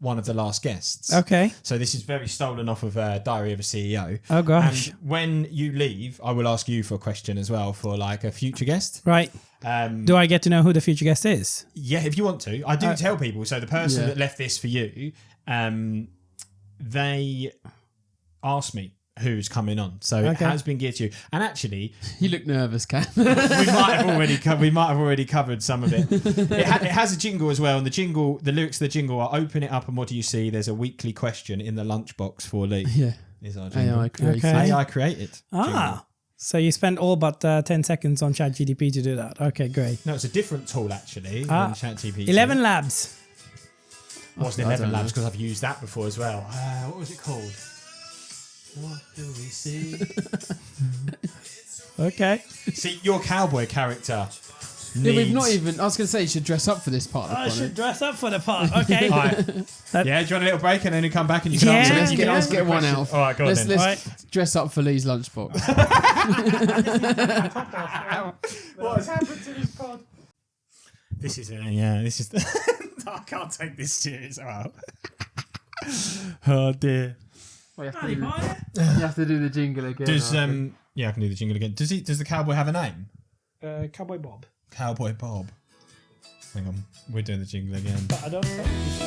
one of the last guests. Okay. So this is very stolen off of Diary of a CEO. Oh gosh. And when you leave, I will ask you for a question as well for like a future guest. Right. Do I get to know who the future guest is? Yeah, if you want to. I do tell people. So the person that left this for you, they asked me who's coming on. So it has been geared to you. And actually, you look nervous, Cam. we might have already covered some of it. It has a jingle as well, and the lyrics of the jingle are "Open it up, and what do you see?" There's a weekly question in the lunchbox for Lee. Yeah, is our jingle. AI created. AI created. Jingle. So you spent all but 10 seconds on ChatGPT to do that. Okay, great. No, it's a different tool actually than ChatGPT. 11 Labs. Wasn't 11 Labs because I've used that before as well. What was it called? What do we see? Okay. See, your cowboy character. Yeah, we've not even. I was going to say you should dress up for this part. I should dress up for the part. Okay. Right. Yeah, do you want a little break and then you come back and you can answer? Let's get one out. All right, go on then. Let's dress up for Lee's lunchbox. What has happened to this pod? This is I can't take this serious. Oh dear. You have to do the jingle again. I can do the jingle again. Does the cowboy have a name? Cowboy Bob. Cowboy Bob. Hang on, we're doing the jingle again. But I don't think you should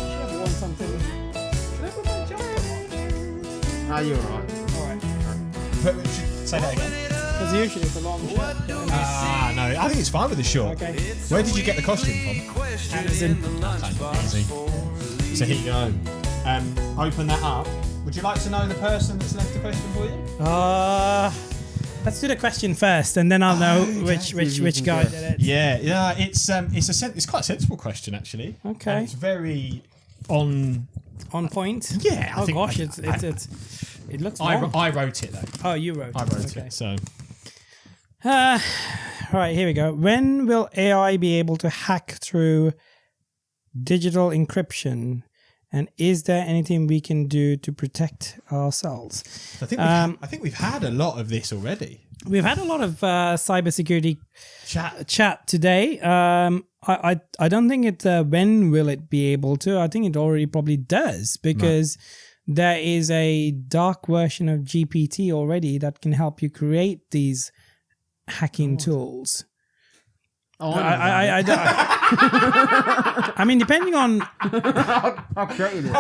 have won something. Should I put my jumper on? You're alright. Alright. Say that again. Because usually it's a long shot. No, I think it's fine with the short. Okay. Where did you get the costume from? Amazon. Easy. So here you go. Open that up. Would you like to know the person that's left the question for you? Let's do the question first, and then I'll know which guy did it. Yeah. It's quite a sensible question actually. Okay. And it's very on point. Yeah. I think it looks long. I wrote it though. Oh, you wrote it. I wrote it. So. Right, here we go. When will AI be able to hack through digital encryption? And is there anything we can do to protect ourselves? I think we've had a lot of this already. We've had a lot of cybersecurity chat today. I don't think it's when will it be able to. I think it already probably does because there is a dark version of GPT already that can help you create these hacking tools. Oh, I mean, depending on. I created it.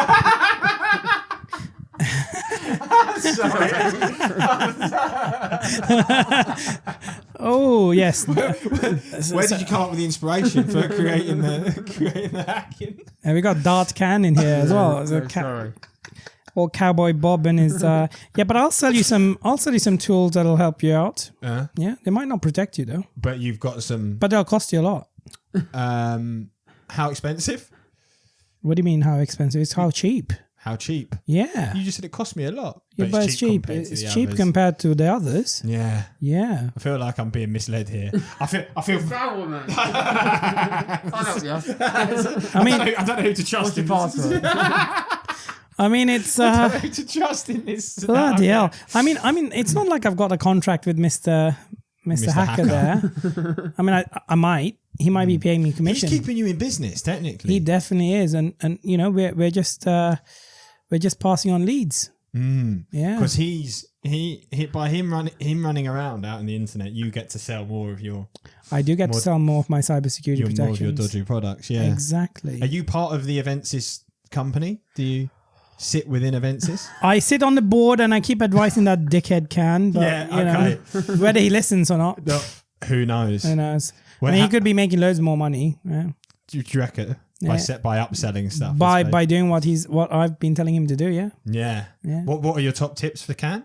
Oh yes. Where did you come up with the inspiration for creating the hacking? And we got Dart Can in here as well. Sorry. Or Cowboy Bob and his but I'll sell you some tools that'll help you out. Yeah, they might not protect you though. But you've got some. But they'll cost you a lot. How expensive? What do you mean how expensive? It's how cheap. How cheap? Yeah. You just said it cost me a lot. Yeah, but it's cheap. It's cheap compared to the others. Yeah. Yeah. I feel like I'm being misled here. I feel. Man. I mean, I don't know who to trust. I mean, it's I don't know who to trust in this. Bloody hell! I mean, it's not like I've got a contract with Mr. Hacker there. I mean, I might. He might be paying me commission. He's keeping you in business, technically. He definitely is, and you know, we're just passing on leads. Yeah, because he by him running around out in the internet, you get to sell more of your. I do get to sell more of my cybersecurity protections. More of your dodgy products. Yeah, exactly. Are you part of the Avensys company? Do you sit within Avensys? I sit on the board and I keep advising that dickhead Can, but you know, whether he listens or not, who knows? Who knows? I mean, he could be making loads more money. Yeah. Do you reckon? By upselling stuff. By doing what I've been telling him to do. Yeah. Yeah. What are your top tips for Can?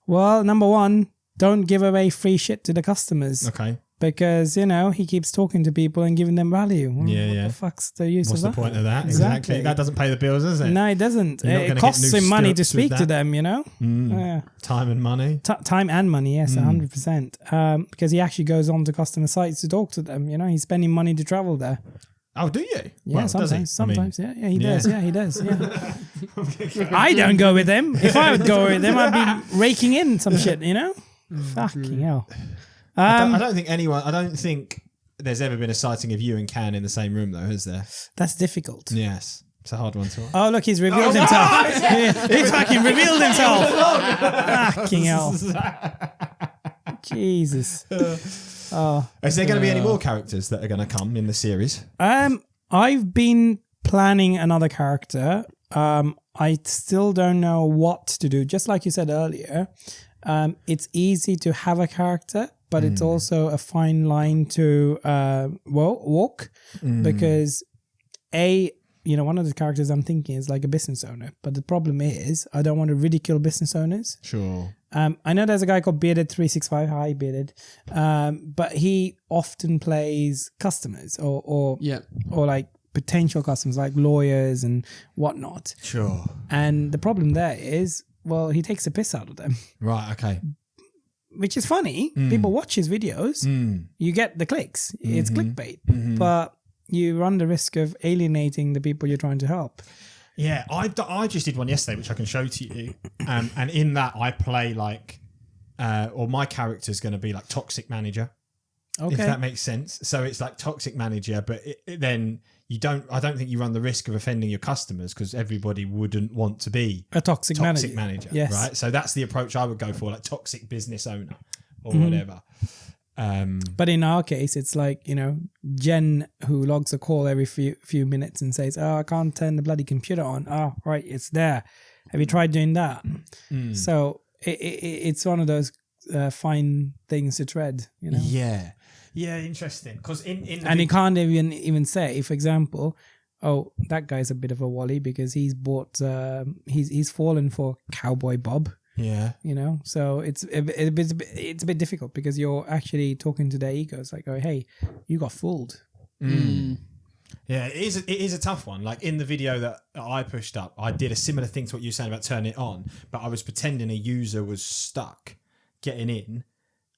Well, number one, don't give away free shit to the customers. Okay. Because, you know, he keeps talking to people and giving them value. What the fuck's the use of that? What's the point of that? Exactly. That doesn't pay the bills, does it? No, it doesn't. It costs him money to speak to them, you know? Yeah. Time and money. Time and money, yes, 100%. Because he actually goes on to customer sites to talk to them, you know? He's spending money to travel there. Oh, do you? Yeah, well, sometimes. Yeah, he does. Yeah, he does. Yeah. I don't go with him. If I would go with him, I'd be raking in some shit, you know? Fucking hell. I don't think there's ever been a sighting of you and Can in the same room, though, has there? That's difficult. Yes. It's a hard one to. Oh, look, he's revealed himself. He's fucking revealed himself. Fucking hell. Jesus. Oh. Is there going to be any more characters that are going to come in the series? I've been planning another character. I still don't know what to do. Just like you said earlier, it's easy to have a character, but it's also a fine line to walk because one of the characters I'm thinking is like a business owner, but the problem is I don't want to ridicule business owners. Sure. I know there's a guy called Bearded365. Hi, Bearded. But he often plays customers or like potential customers, like lawyers and whatnot. Sure. And the problem there is, well, he takes the piss out of them. Right. Okay. Which is funny. People watch his videos. You get the clicks. It's clickbait. But you run the risk of alienating the people you're trying to help. Yeah, I just did one yesterday, which I can show to you. And in that, I play like, or my character's going to be like toxic manager. Okay. If that makes sense. So it's like toxic manager, but then I don't think you run the risk of offending your customers because everybody wouldn't want to be a toxic manager. Yes. Right. So that's the approach I would go for, like toxic business owner or whatever. But in our case, it's like, Jen who logs a call every few minutes and says, I can't turn the bloody computer on. Oh, right, it's there. Have you tried doing that? So it's one of those fine things to tread, Yeah. Yeah, interesting. Because and you can't even say, for example, oh, that guy's a bit of a wally because he's bought, he's fallen for Cowboy Bob. Yeah. So it's a bit difficult because you're actually talking to their egos like, oh, hey, you got fooled. Yeah, it is a tough one. Like in the video that I pushed up, I did a similar thing to what you were saying about turning it on, but I was pretending a user was stuck getting in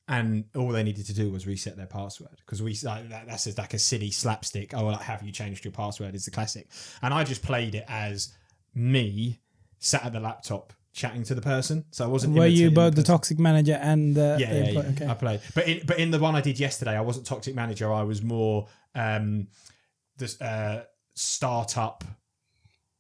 and all they needed to do was reset their password because that's like a silly slapstick. Oh, like, have you changed your password? Is the classic. And I just played it as me sat at the laptop chatting to the person, so I wasn't. Were you both the toxic manager and the employee? Okay. I played, but in the one I did yesterday, I wasn't toxic manager. I was more this startup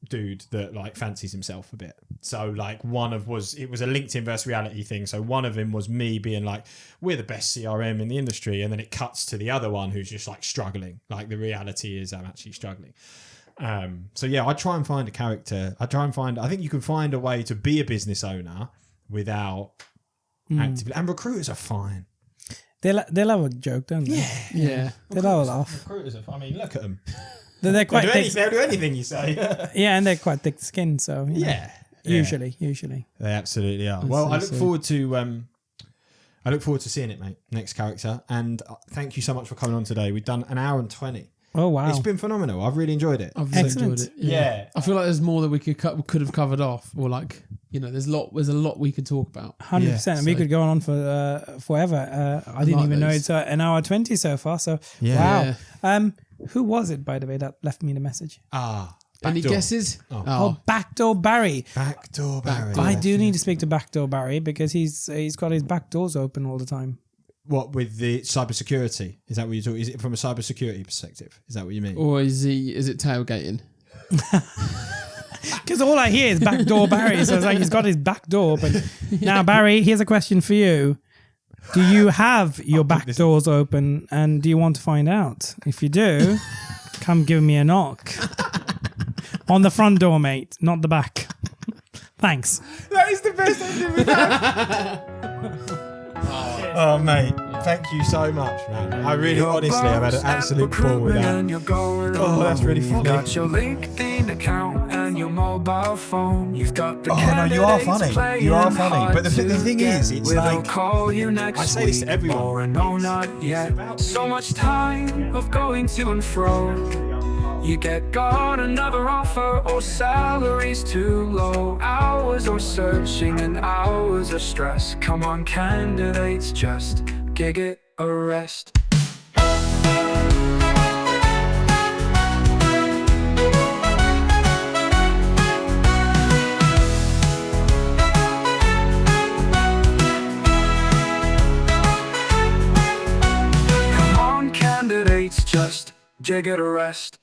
dude that like fancies himself a bit. So like it was a LinkedIn versus reality thing. So one of them was me being like, we're the best CRM in the industry, and then it cuts to the other one who's just like struggling. Like the reality is I'm actually struggling. So yeah, I try and find a character. I think you can find a way to be a business owner without actively. And recruiters are fine. They love a joke, don't they? Yeah. They love a laugh. Recruiters are. I mean, look at them. They're quite thick. They'll do anything you say. Yeah, and they're quite thick skinned. So yeah. Usually they absolutely are. Well, I look forward to seeing it, mate. Next character, and thank you so much for coming on today. We've done an hour and 20. Oh wow! It's been phenomenal. I've really enjoyed it. I've really enjoyed it. Yeah. I feel like there's more that we could have covered off, or like there's a lot we could talk about. 100%. We could go on for forever. I didn't even know it's an hour 20 so far. So wow. Who was it, by the way, that left me the message? Any guesses? Backdoor Barry. Backdoor Barry. I do need to speak to Backdoor Barry because he's got his back doors open all the time. What, with the cybersecurity? Is that what you're talking? Is it from a cybersecurity perspective? Is that what you mean? Or is it tailgating? Because all I hear is Backdoor Barry. So it's like he's got his back door open. Now, Barry, here's a question for you. Do you have your back doors open and do you want to find out? If you do, come give me a knock. On the front door, mate, not the back. Thanks. That is the best ending we've had. Oh, mate. Thank you so much, man. I really, honestly, I've had an absolute ball with that. Oh, that's really funny. Got your LinkedIn account and your mobile phone. You've got the no, you are funny. You are funny. But the thing is, it's like, call you next I say this to everyone. Or no, not yet. So much time of going to and fro. You got another offer, or salary's too low. Hours or searching and hours of stress. Come on, candidates, just Giig It A Rest. Come on, candidates, just Giig It A Rest.